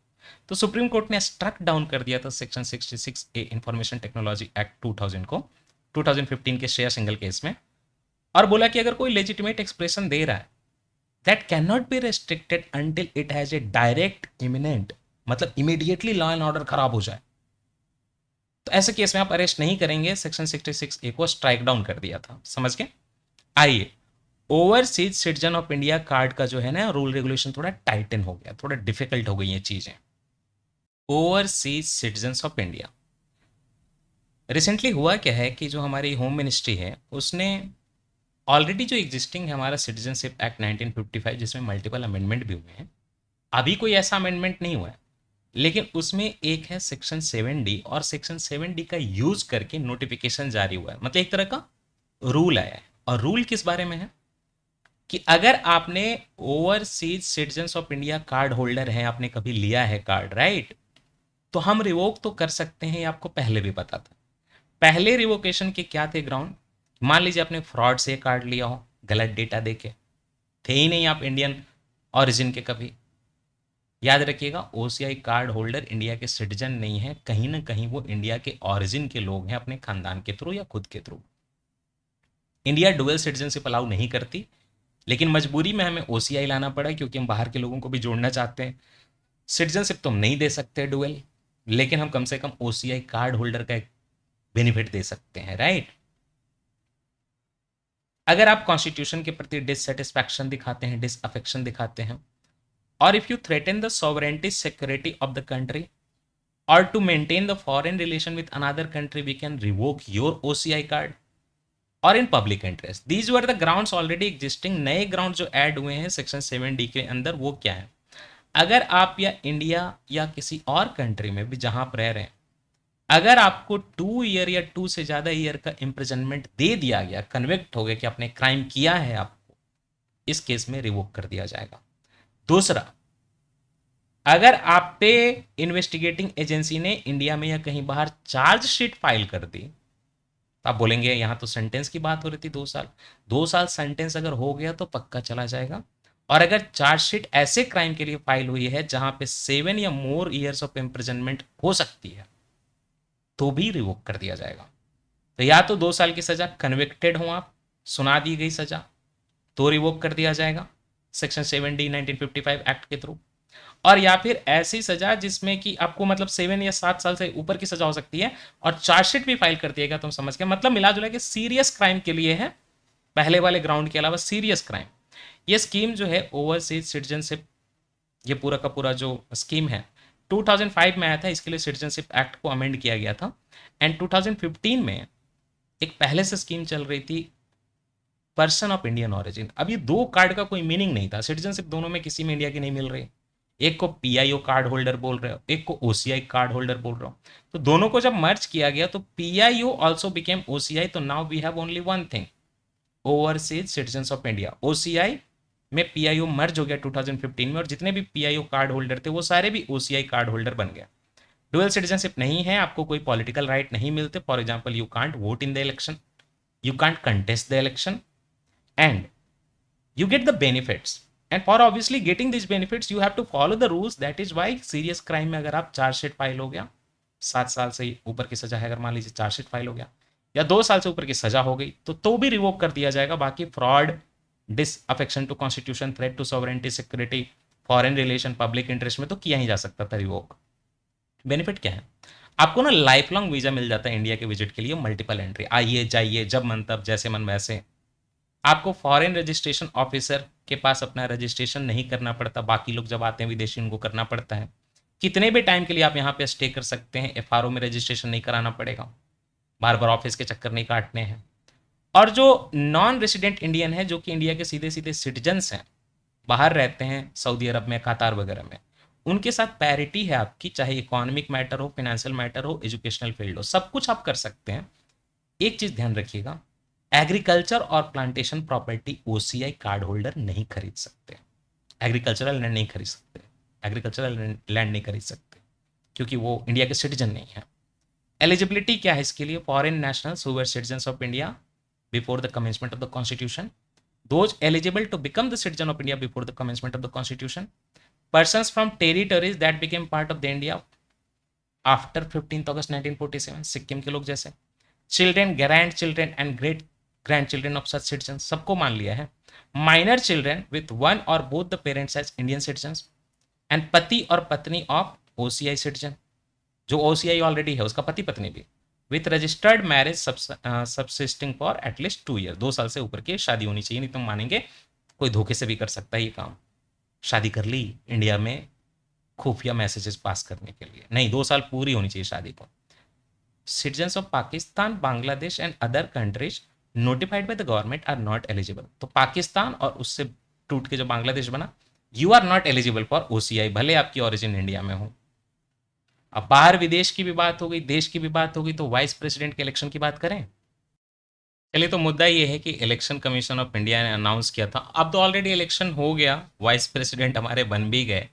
तो सुप्रीम कोर्ट ने स्ट्रक डाउन कर दिया था section 66A information technology act 2000 को 2015 के श्रेया सिंगल केस में, और बोला कि अगर कोई लेजिटिमेट एक्सप्रेशन दे रहा है, that can not be restricted until it has a direct imminent, मतलब इमीडिएटली लॉ एंड ऑर्डर खराब हो जाए, तो ऐसे केस में आप अरेस्ट नहीं करेंगे। सेक्शन 66A को स्ट्राइक डाउन कर दिया था। समझ गए? आइए, overseas citizen of India card का जो है ना रूल रेगुलेशन थोड़ा टाइटन हो गया, थोड़ा डिफिकल्ट हो गई ये चीजें। Overseas citizens of India, recently हुआ क्या है कि जो हमारी होम मिनिस्ट्री है उसने ऑलरेडी जो एग्जिस्टिंग है हमारा सिटीजनशिप एक्ट 1955, जिसमें मल्टीपल अमेंडमेंट भी हुए हैं, अभी कोई ऐसा अमेंडमेंट नहीं हुआ है लेकिन उसमें एक है सेक्शन 7D, और सेक्शन 7D का यूज करके नोटिफिकेशन जारी हुआ है, मतलब एक तरह का रूल आया है। और रूल किस बारे में है कि अगर आपने overseas citizen of India card holder है, आपने कभी लिया है कार्ड, राइट, तो हम रिवोक तो कर सकते हैं, ये आपको पहले भी पता था। पहले रिवोकेशन के क्या थे ग्राउंड? मान लीजिए आपने फ्रॉड से कार्ड लिया हो, गलत डेटा देके, थे ही नहीं आप इंडियन ओरिजिन के कभी। याद रखिएगा, ओसीआई कार्ड होल्डर इंडिया के सिटीजन नहीं है, कहीं ना कहीं वो इंडिया के ओरिजिन के लोग हैं, अपने खानदान के थ्रू या खुद के through. India dual citizenship allow नहीं करती, लेकिन मजबूरी में हमें ओसीआई लाना पड़ा क्योंकि हम बाहर के लोगों को भी जोड़ना चाहते हैं। सिटीजनशिप तो हम नहीं दे सकते डुअल, लेकिन हम कम से कम ओसीआई कार्ड होल्डर का एक बेनिफिट दे सकते हैं, राइट। अगर आप कॉन्स्टिट्यूशन के प्रति डिससेटिस्फैक्शन दिखाते हैं, डिसअफेक्शन दिखाते हैं, और if you threaten the sovereignty security of the country or to maintain the foreign relation with another country, we can revoke your OCI card or in public interest. These were the grounds already existing. नए ग्राउंड जो ऐड हुए हैं सेक्शन 7D के अंदर, वो क्या है? अगर आप या इंडिया या किसी और कंट्री में भी जहां आप रह रहे हैं, अगर आपको 2 ईयर या 2 से ज्यादा ईयर का इम्प्रिजनमेंट दे दिया गया, कन्विक्ट हो गया कि आपने क्राइम किया है, आपको इस केस में रिवोक कर दिया जाएगा। दूसरा, अगर आप पे इन्वेस्टिगेटिंग एजेंसी ने इंडिया में या कहीं बाहर चार्जशीट फाइल कर दी, तो आप बोलेंगे यहां तो सेंटेंस की बात हो रही थी 2 साल, 2 साल सेंटेंस अगर हो गया तो पक्का चला जाएगा। और अगर चार्जशीट ऐसे क्राइम के लिए फाइल हुई है जहां पे 7 या मोर ईयर्स ऑफ इम्प्रिजनमेंट हो सकती है, तो भी रिवोक कर दिया जाएगा। तो या तो 2 साल की सजा, कन्विक्टेड हो आप, सुना दी गई सजा, तो रिवोक कर दिया जाएगा सेक्शन 7D 1955 एक्ट के थ्रू। और या फिर ऐसी सजा जिसमें कि आपको मतलब 7 या 7 साल से ऊपर की सजा हो सकती है, और चार्जशीट भी फाइल कर दिएगा, तुम समझ गए, मतलब मिला जुला के सीरियस क्राइम के लिए है, पहले वाले ग्राउंड के अलावा सीरियस क्राइम। ये स्कीम जो है ओवरसीज सिटीजनशिप, ये पूरा का पूरा जो स्कीम है 2005 में आया था, इसके लिए सिटीजनशिप एक्ट को अमेंड किया गया था। एंड 2015 में एक पहले से स्कीम चल रही थी, पर्सन ऑफ इंडियन ऑरिजिन। अब ये दो कार्ड का कोई मीनिंग नहीं था, सिटीजनशिप दोनों में किसी में इंडिया की नहीं मिल रही, एक को पीआईओ कार्ड होल्डर बोल रहे हो, एक को ओसीआई कार्ड होल्डर बोल रहे हो। तो दोनों को जब मर्ज किया गया तो पीआईओ आल्सो बिकेम ओसीआई, तो now we have only one thing, overseas citizen of India. OCI में पीआईओ मर्ज हो गया 2015 में, और जितने भी पीआईओ कार्ड होल्डर थे वो सारे भी ओसीआई कार्ड होल्डर बन गए। डुअल सिटीजनशिप नहीं है, आपको कोई पॉलिटिकल राइट नहीं मिलते, for example you can't vote in the election, you can't contest the election, and you get the benefits, and for obviously getting these benefits you have to follow the rules. That is why serious crime में अगर आप चार्जशीट फाइल हो गया, 7 साल से ऊपर की सजा है, अगर मान लीजिए चार्जशीट फाइल हो गया, या 2 साल से ऊपर की सजा हो गई, तो भी रिवोक कर दिया जाएगा। बाकी fraud, disaffection to constitution, threat to sovereignty security, foreign relation, public interest में तो किया ही जा सकता था रिवोक। बेनिफिट क्या है? आपको ना लाइफ लॉन्ग वीजा मिल जाता है इंडिया के विजिट के लिए, मल्टीपल एंट्री, आइए जाइए जब मन तब, जैसे मन वैसे। आपको फॉरेन रजिस्ट्रेशन ऑफिसर के पास अपना रजिस्ट्रेशन नहीं करना पड़ता, बाकी लोग जब आते हैं विदेशी उनको करना पड़ता है। कितने भी टाइम के लिए आप यहाँ पे स्टे कर सकते हैं, एफआरओ में रजिस्ट्रेशन नहीं कराना पड़ेगा, बार बार ऑफिस के चक्कर नहीं काटने हैं। और जो नॉन रेसिडेंट इंडियन है, जो कि इंडिया के सीधे सीधे सिटीजन्स हैं, बाहर रहते हैं सऊदी अरब में, कतार वगैरह में, उनके साथ पैरिटी है आपकी, चाहे इकोनॉमिक मैटर हो, फाइनेंशियल मैटर हो, एजुकेशनल फील्ड हो, सब कुछ आप कर सकते हैं। एक चीज ध्यान रखिएगा, एग्रीकल्चर और plantation property OCI card holder नहीं खरीद सकते, एग्रीकल्चरल लैंड नहीं खरीद सकते, एग्रीकल्चरल लैंड नहीं खरीद सकते, क्योंकि वो इंडिया के सिटीजन नहीं है। एलिजिबिलिटी क्या है इसके लिए? Foreign nationals who were citizens of India before the commencement of the constitution, those eligible to become the citizen of India before the commencement of the constitution, persons from territories that became part of the India after 15th August 1947, Sikkim के लोग जैसे, children, grand children and great grand children of such citizen, सबको मान लिया है। माइनर चिल्ड्रेन विथ वन और both the parents as Indian citizen, and पति और पत्नी ऑफ ओसीआई सिटीजन, जो ओसीआई ऑलरेडी है उसका पति पत्नी भी, with registered marriage subsisting for at least 2 year, 2 साल से ऊपर की शादी होनी चाहिए, नहीं तो मानेंगे कोई धोखे से भी कर सकता है ये काम। शादी कर ली इंडिया में खुफिया मैसेजेस पास करने के लिए, नहीं, 2 साल पूरी होनी चाहिए शादी को। Citizens of Pakistan, Bangladesh and other countries notified by the government are not eligible. तो पाकिस्तान और उससे टूट के जो बांग्लादेश बना, you are not eligible for OCI, भले आपकी ओरिजिन इंडिया में हो। अब बाहर विदेश की भी बात हो गई, देश की भी बात हो गई, तो वाइस प्रेसिडेंट के इलेक्शन की बात करें। चलिए, तो मुद्दा ये है कि इलेक्शन कमीशन ऑफ इंडिया ने अनाउंस किया था, अब तो ऑलरेडी इलेक्शन हो गया, वाइस प्रेसिडेंट हमारे बन भी गए।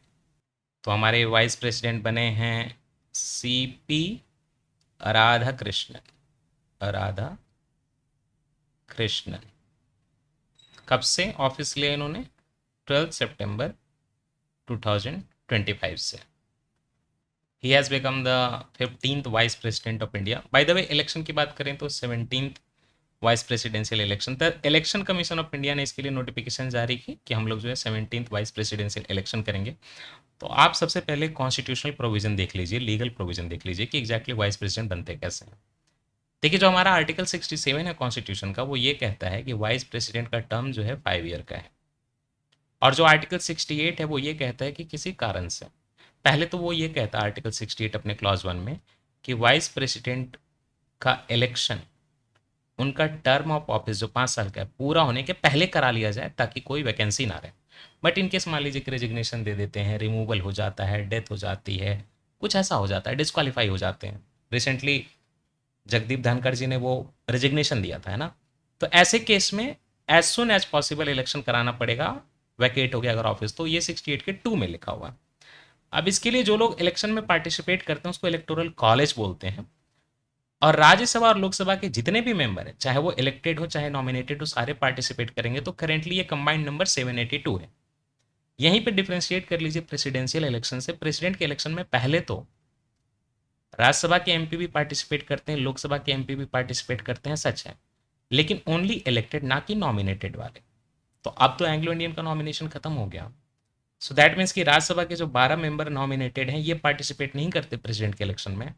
तो हमारे वाइस प्रेसिडेंट बने हैं सीपी राधा कृष्णन। राधा कृष्णन कब से ऑफिस लिया इन्होंने? 12 सितंबर 2025 से। He has become the 15th vice president of India. By the way, election की बात करें तो 17th वाइस प्रेसिडेंशियल इलेक्शन, तो इलेक्शन कमीशन ऑफ इंडिया ने इसके लिए नोटिफिकेशन जारी की कि हम लोग जो है 17th वाइस प्रेसिडेंशियल इलेक्शन करेंगे। तो आप सबसे पहले कॉन्स्टिट्यूशनल प्रोविजन देख लीजिए, लीगल प्रोविजन देख लीजिए कि एग्जैक्टली वाइस प्रेसिडेंट बनते कैसे हैं। देखिए, जो हमारा आर्टिकल 67 है कॉन्स्टिट्यूशन का, वो ये कहता है कि वाइस प्रेसिडेंट का टर्म जो है 5 ईयर का है। और जो आर्टिकल 68 है वो ये कहता है कि किसी कारण से, पहले तो वो ये कहता है आर्टिकल 68 अपने क्लॉज 1 में कि वाइस प्रेसिडेंट का इलेक्शन, उनका टर्म ऑफ ऑफिस जो 5 साल का है पूरा होने के पहले करा लिया जाए ताकि कोई वैकेंसी ना रहे। बट इनकेस मान लीजिए कि रेजिग्नेशन दे देते हैं, रिमूवल हो जाता है, डेथ हो जाती है, कुछ ऐसा हो जाता है, डिस्क्वालीफाई हो जाते हैं। रिसेंटली जगदीप धनखड़ जी ने वो रेजिग्नेशन दिया था, है ना। तो ऐसे केस में as soon as possible election कराना पड़ेगा, वैकेट हो गया अगर ऑफिस, तो ये 68 के 2 में लिखा हुआ है। अब इसके लिए जो लोग इलेक्शन में पार्टिसिपेट करते हैं उसको इलेक्टोरल कॉलेज बोलते हैं। और राज्यसभा और लोकसभा के जितने भी मेंबर हैं, चाहे वो इलेक्टेड हो चाहे नॉमिनेटेड हो, सारे पार्टिसिपेट करेंगे। तो करेंटली ये कंबाइंड नंबर 782 है। यहीं पे डिफ्रेंशिएट कर लीजिए प्रेसिडेंशियल इलेक्शन से। प्रेसिडेंट के इलेक्शन में पहले तो राज्यसभा के एमपी भी पार्टिसिपेट करते हैं, लोकसभा के एमपी भी पार्टिसिपेट करते हैं, सच है, लेकिन ओनली इलेक्टेड, ना कि नॉमिनेटेड वाले। तो अब तो एंग्लो इंडियन का नॉमिनेशन खत्म हो गया। सो दैट मीन्स कि राज्यसभा के जो 12 मेंबर नॉमिनेटेड हैं ये पार्टिसिपेट नहीं करते प्रेसिडेंट के इलेक्शन में।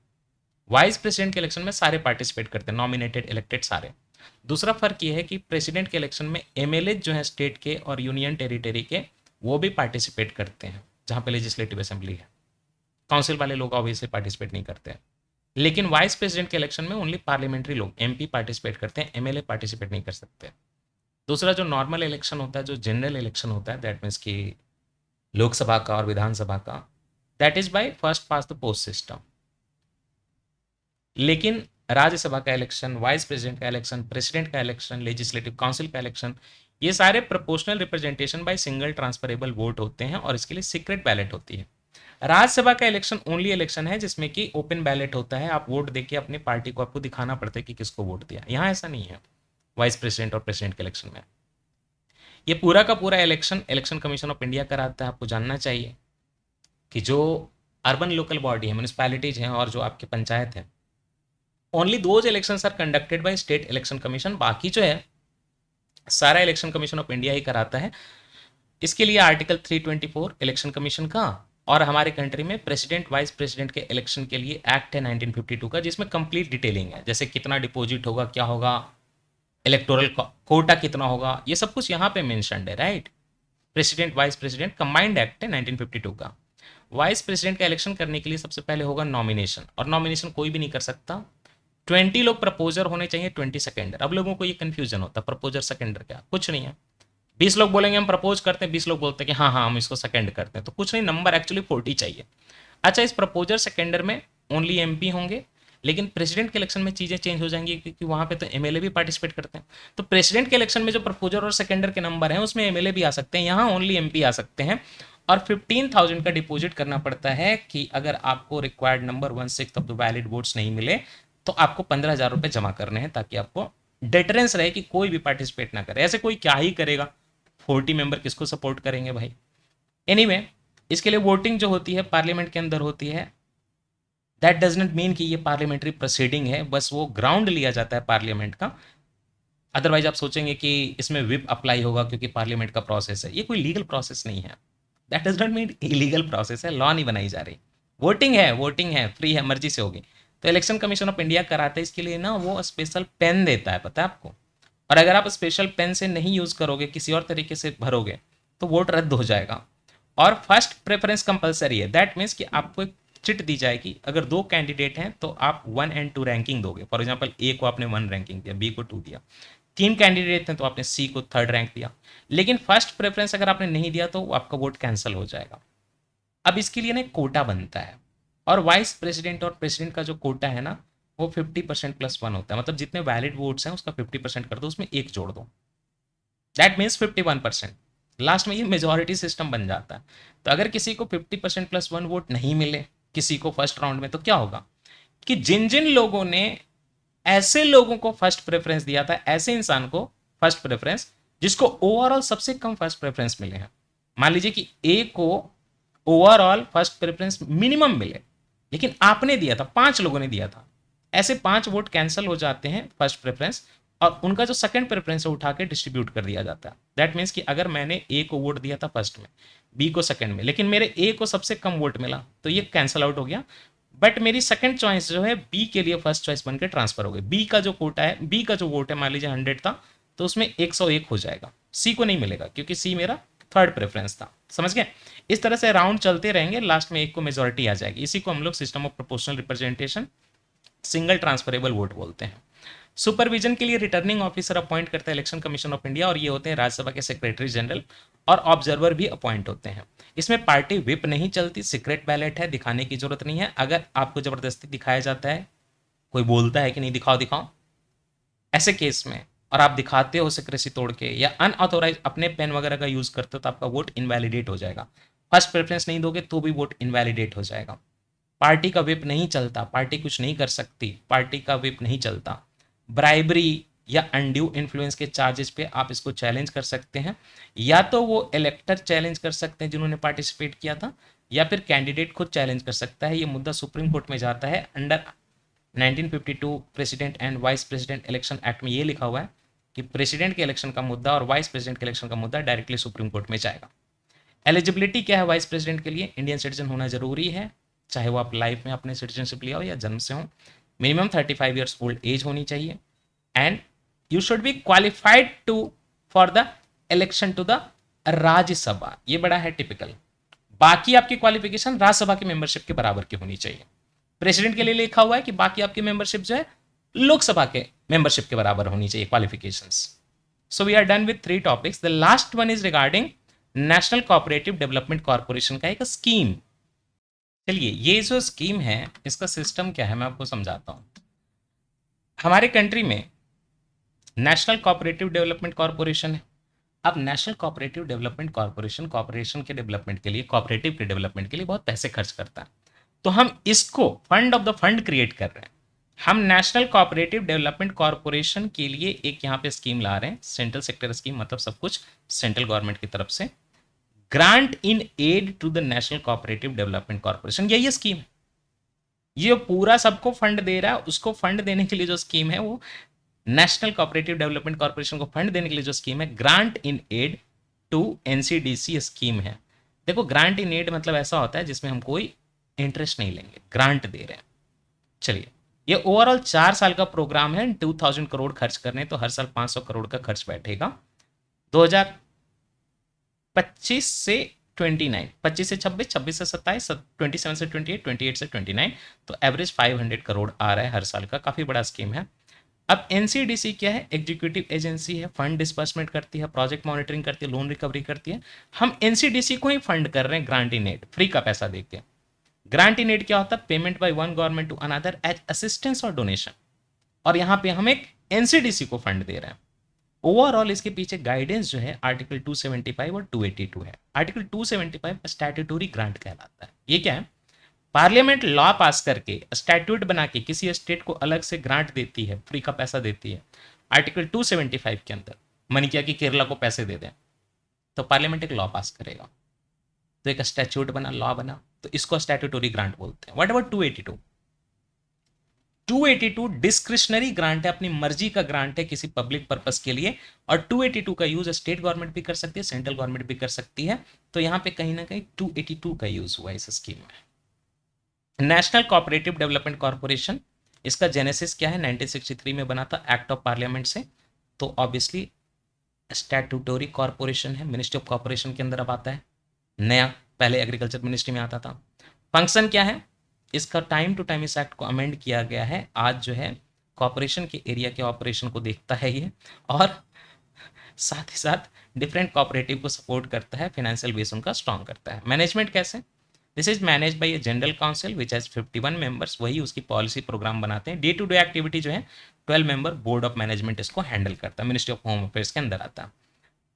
वाइस प्रेसिडेंट के इलेक्शन में सारे पार्टिसिपेट करते हैं, नॉमिनेटेड इलेक्टेड सारे। दूसरा फर्क ये है कि प्रेसिडेंट के इलेक्शन में एमएलए जो है स्टेट के और यूनियन टेरिटरी के, वो भी पार्टिसिपेट करते हैं जहाँ पे लेजिस्लेटिव असेंबली है। काउंसिल वाले लोग ऑब्वियसली पार्टिसिपेट नहीं करते हैं। लेकिन वाइस प्रेसिडेंट के इलेक्शन में ओनली पार्लियामेंट्री लोग, एमपी पार्टिसिपेट करते हैं, एमएलए पार्टिसिपेट नहीं कर सकते। दूसरा जो नॉर्मल इलेक्शन होता है, जो जनरल इलेक्शन होता है, दैट मीन्स कि लोकसभा का और विधानसभा का, that is by first pass the post system. लेकिन राज्यसभा का इलेक्शन, वाइस प्रेसिडेंट का इलेक्शन, प्रेसिडेंट का इलेक्शन, लेजिस्लेटिव काउंसिल का इलेक्शन, ये सारे proportional representation by single transferable vote होते हैं और इसके लिए सीक्रेट बैलेट होती है। राज्यसभा का इलेक्शन ओनली इलेक्शन है जिसमें कि ओपन बैलेट होता है, आप वोट देके अपनी पार्टी को आपको दिखाना पड़ता है कि किसको वोट दिया। यहाँ ऐसा नहीं है वाइस प्रेसिडेंट और प्रेसिडेंट के इलेक्शन में। ये पूरा का पूरा election election commission of India कराता है। आपको जानना चाहिए कि जो अर्बन लोकल बॉडी है, म्यूनिसपैलिटीज हैं और जो आपके पंचायत हैं, only those elections are conducted by state election commission. बाकी जो है सारा इलेक्शन कमीशन ऑफ इंडिया ही कराता है। इसके लिए आर्टिकल 324 इलेक्शन कमीशन का, और हमारे कंट्री में प्रेसिडेंट वाइस प्रेसिडेंट के इलेक्शन के लिए एक्ट है 1952 का, जिसमें कंप्लीट डिटेलिंग है, जैसे कितना डिपॉजिट होगा, क्या होगा, इलेक्टोरल कोटा कितना होगा, ये सब कुछ यहाँ पे मेंशन्ड है, right. President vice president combined act है 1952 का। वाइस प्रेसिडेंट का इलेक्शन करने के लिए सबसे पहले होगा नॉमिनेशन, और नॉमिनेशन कोई भी नहीं कर सकता। 20 लोग प्रपोजर होने चाहिए, 20 सेकेंडर। अब लोगों को ये कंफ्यूजन होता है, प्रपोजर सेकेंडर क्या, कुछ नहीं है। 20 लोग बोलेंगे हम प्रपोज करते हैं, 20 लोग बोलते हैं कि हाँ हाँ हम इसको सेकेंड करते हैं, तो कुछ नहीं, नंबर एक्चुअली 40 चाहिए। अच्छा, इस प्रपोजर सेकेंडर में ओनली एमपी होंगे, लेकिन प्रेसिडेंट के इलेक्शन में चीज़ें चेंज हो जाएंगी क्योंकि वहाँ पे तो एमएलए भी पार्टिसिपेट करते हैं। तो प्रेसिडेंट के इलेक्शन में जो प्रपोजर और सेकेंडर के नंबर हैं उसमें एमएलए भी आ सकते हैं, यहाँ ओनली एमपी आ सकते हैं। और 15,000 का डिपॉजिट करना पड़ता है कि अगर आपको required number 1/6 of the valid votes नहीं मिले तो आपको 15,000 रुपये जमा करने हैं, ताकि आपको डेटरेंस रहे कि कोई भी पार्टिसिपेट ना करे। ऐसे कोई क्या ही करेगा, 40 मेंबर किसको सपोर्ट करेंगे भाई। एनीवे, इसके लिए वोटिंग जो होती है पार्लियामेंट के अंदर होती है। दैट डज नॉट मीन कि ये पार्लियामेंट्री प्रोसीडिंग है, बस वो ग्राउंड लिया जाता है पार्लियामेंट का। अदरवाइज आप सोचेंगे कि इसमें विप अप्लाई होगा क्योंकि पार्लियामेंट का प्रोसेस है, ये कोई लीगल प्रोसेस नहीं है। That does not mean illegal process है, लॉ नहीं बनाई जा रही। वोटिंग है, फ्री है, मर्जी से होगी। तो इलेक्शन कमीशन ऑफ इंडिया कराते हैं, इसके लिए ना वो स्पेशल पेन देता है, पता है आपको। और अगर आप स्पेशल पेन से नहीं यूज़ करोगे, किसी और तरीके से भरोगे, तो वोट रद्द हो जाएगा। और फर्स्ट प्रेफरेंस कंपलसरी है। दैट मीन्स कि आपको एक चिट दी जाएगी, अगर 2 कैंडिडेट हैं तो आप 1 और 2 रैंकिंग दोगे। फॉर एग्जाम्पल, ए को आपने 1 रैंकिंग दिया, बी को 2 दिया। 3 कैंडिडेट हैं तो आपने सी को 3rd रैंक दिया। लेकिन फर्स्ट प्रेफरेंस अगर आपने नहीं दिया तो आपका वोट कैंसिल हो जाएगा। अब इसके लिए ना कोटा बनता है, और वाइस प्रेसिडेंट और प्रेसिडेंट का जो कोटा है ना, वो 50% प्लस वन होता है, मतलब जितने वैलिड वोट्स हैं उसका 50% कर दो, उसमें एक जोड़ दो, दैट मीन्स 51%। लास्ट में ये मेजोरिटी सिस्टम बन जाता है। तो अगर किसी को 50% प्लस वन वोट नहीं मिले किसी को फर्स्ट राउंड में, तो क्या होगा कि जिन जिन लोगों ने ऐसे लोगों को फर्स्ट प्रेफरेंस दिया था, ऐसे इंसान को फर्स्ट प्रेफरेंस, जिसको ओवरऑल सबसे कम फर्स्ट प्रेफरेंस मिले हैं, मान लीजिए कि ए को ओवरऑल फर्स्ट प्रेफरेंस मिनिमम मिले, लेकिन आपने दिया था, 5 लोगों ने दिया था, ऐसे 5 वोट कैंसिल हो जाते हैं फर्स्ट प्रेफरेंस, और उनका जो सेकंड प्रेफरेंस है उठा के डिस्ट्रीब्यूट कर दिया जाता है। दैट मीन्स कि अगर मैंने ए को वोट दिया था फर्स्ट में, बी को सेकंड में, लेकिन मेरे ए को सबसे कम वोट मिला, तो ये कैंसिल आउट हो गया, बट मेरी सेकंड चॉइस जो है बी के लिए फर्स्ट चॉइस बनकर ट्रांसफर हो गई। बी का जो कोटा है, बी का जो वोट है, मान लीजिए 100 था, तो उसमें 101 हो जाएगा, सी को नहीं मिलेगा क्योंकि सी मेरा थर्ड प्रेफरेंस था। समझ गए? इस तरह से राउंड चलते रहेंगे, लास्ट में एक को मेजोरिटी आ जाएगी। इसी को हम लोग system of proportional representation, single transferable vote बोलते हैं। सुपरविजन के लिए रिटर्निंग ऑफिसर अपॉइंट करता है इलेक्शन कमीशन ऑफ इंडिया, और ये होते हैं राज्यसभा के सेक्रेटरी जनरल, और ऑब्जर्वर भी अपॉइंट होते हैं। इसमें पार्टी विप नहीं चलती, सीक्रेट बैलेट है, दिखाने की जरूरत नहीं है। अगर आपको जबरदस्ती दिखाया जाता है, कोई बोलता है कि नहीं दिखाओ दिखाओ, ऐसे केस में, और आप दिखाते हो सिक्रेसी तोड़ के या अनऑथोराइज अपने पेन वगैरह का यूज करते हो, तो आपका वोट इनवैलिडेट हो जाएगा। फर्स्ट प्रेफरेंस नहीं दोगे तो भी वोट इनवैलिडेट हो जाएगा। पार्टी का विप नहीं चलता, पार्टी कुछ नहीं कर सकती, पार्टी का विप नहीं चलता। ब्राइबरी या अनड्यू इन्फ्लुएंस के चार्जेस पे आप इसको चैलेंज कर सकते हैं, या तो वो इलेक्टर चैलेंज कर सकते हैं जिन्होंने पार्टिसिपेट किया था, या फिर कैंडिडेट खुद चैलेंज कर सकता है। ये मुद्दा सुप्रीम कोर्ट में जाता है under 1952 president and vice president election act में। ये लिखा हुआ है कि प्रेसिडेंट के इलेक्शन का मुद्दा और वाइस प्रेसिडेंट के इलेक्शन का मुद्दा डायरेक्टली सुप्रीम कोर्ट में जाएगा। एलिजिबिलिटी क्या है वाइस प्रेसिडेंट के लिए? इंडियन सिटीजन होना जरूरी है, चाहे वो आप लाइफ में अपने सिटीजनशिप लिया हो या जन्म से हो। मिनिमम 35 ईयर्स ओल्ड एज होनी चाहिए, and you should be qualified to for the election to the Rajya Sabha. ये बड़ा है टिपिकल। बाकी आपकी क्वालिफिकेशन राज्यसभा की मेंबरशिप के बराबर की होनी चाहिए। प्रेसिडेंट के लिए लिखा हुआ है कि बाकी आपकी मेंबरशिप जो है लोकसभा के मेंबरशिप के बराबर होनी चाहिए qualifications. So we are done with 3 topics. The last one is regarding national cooperative development corporation का एक स्कीम। चलिए, ये जो स्कीम है इसका सिस्टम क्या है मैं आपको समझाता हूं। हमारे कंट्री में नेशनल कोऑपरेटिव डेवलपमेंट कॉर्पोरेशन है। अब national cooperative development corporation corporation के डेवलपमेंट के लिए, कोऑपरेटिव के डेवलपमेंट के लिए बहुत पैसे खर्च करता है। तो हम इसको fund of the fund create कर रहे हैं। हम नेशनल कोऑपरेटिव डेवलपमेंट कॉर्पोरेशन के लिए एक यहाँ पे स्कीम ला रहे हैं, सेंट्रल सेक्टर स्कीम, मतलब सब कुछ सेंट्रल गवर्नमेंट की तरफ से। Grant in aid to the national cooperative development corporation, यही स्कीम है। ये पूरा सबको फंड दे रहा है। उसको फंड देने के लिए जो स्कीम है वो नेशनल कोऑपरेटिव डेवलपमेंट कॉर्पोरेशन को फंड देने के लिए जो स्कीम है grant in aid to NCDC scheme है। देखो, ग्रांट इन एड मतलब ऐसा होता है जिसमें हम कोई इंटरेस्ट नहीं लेंगे, ग्रांट दे रहे हैं। चलिए, ये ओवरऑल 4 साल का प्रोग्राम है। 2000 करोड़ खर्च करने, तो हर साल 500 करोड़ का खर्च बैठेगा। 2025 से 29, 25 से 26, 26 से 27, 27 से 28, 28 से 29, तो एवरेज 500 करोड़ आ रहा है हर साल का। काफ़ी बड़ा स्कीम है। अब एनसीडीसी क्या है? एग्जीक्यूटिव एजेंसी है, फंड डिस्बर्समेंट करती है, प्रोजेक्ट मॉनिटरिंग करती है, लोन रिकवरी करती है। हम एनसीडीसी को ही फंड कर रहे हैं ग्रांट इन एड, फ्री का पैसा देके। ग्रांट इन एड क्या होता है? Payment by one government to another as assistance और डोनेशन, और यहाँ पे हम एक एनसीडीसी को फंड दे रहे हैं। ओवरऑल इसके पीछे गाइडेंस जो है आर्टिकल 275 और 282 है। आर्टिकल 275 स्टैट्यूटोरी ग्रांट कहलाता है। ये क्या है? पार्लियामेंट लॉ पास करके, स्टैट्यूट बना के किसी स्टेट को अलग से ग्रांट देती है, फ्री का पैसा देती है। आर्टिकल 275 के अंदर मन किया कि केरला को पैसे दे दें, तो पार्लियामेंट एक लॉ पास करेगा, तो एक स्टैट्यूट बना, लॉ बना, तो इसको स्टैट्यूटोरी ग्रांट बोलते हैं। What about 282? 282 डिस्क्रिशनरी ग्रांट है, अपनी मर्जी का ग्रांट है किसी पब्लिक पर्पस के लिए, और 282 का यूज स्टेट गवर्नमेंट भी कर सकती है, सेंट्रल गवर्नमेंट भी कर सकती है। तो यहां पे कहीं ना कहीं 282 का यूज हुआ इस स्कीम में। नेशनल कोऑपरेटिव डेवलपमेंट कॉर्पोरेशन, इसका जेनेसिस क्या है? 1963 में बना था एक्ट ऑफ पार्लियामेंट से। तो ऑब्वियसली स्टैट्यूटोरी कॉर्पोरेशन है, मिनिस्ट्री ऑफ कॉर्पोरेशन के अंदर अब आता है नया, पहले एग्रीकल्चर मिनिस्ट्री में आता था। फंक्शन क्या है इसका? टाइम टू टाइम इस एक्ट को अमेंड किया गया है। आज जो है कॉर्पोरेशन के एरिया के ऑपरेशन को देखता है ये, और साथ ही साथ डिफरेंट कोऑपरेटिव को सपोर्ट करता है, फाइनेंशियल बेस उनका स्ट्रांग करता है। मैनेजमेंट कैसे? This is manage by a general council which has 51 members, वही उसकी पॉलिसी प्रोग्राम बनाते हैं। डे टू डे एक्टिविटी जो है 12 मेंबर बोर्ड ऑफ मैनेजमेंट इसको हैंडल करता है, मिनिस्ट्री ऑफ होम अफेयर्स के अंदर आता है।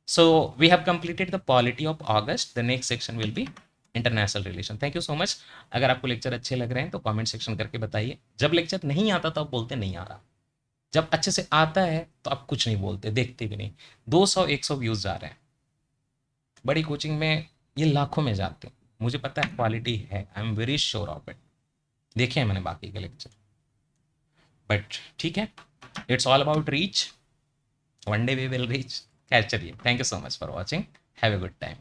So we have completed the polity of August. The next section will be international relation. Thank you so much. अगर आपको लेक्चर अच्छे लग रहे हैं तो कमेंट सेक्शन करके बताइए। जब लेक्चर नहीं आता तो आप बोलते नहीं आ रहा, जब अच्छे से आता है तो आप कुछ नहीं बोलते, देखते भी नहीं। 200-100 व्यूज जा रहे हैं, बड़ी कोचिंग में ये लाखों में जाते हैं। मुझे पता है क्वालिटी है, I am very sure of it. देखे हैं मैंने बाकी के लेक्चर, बट ठीक है, it's all about reach, one day we will reach. खैर चलिए, thank you so much for watching, have a good time.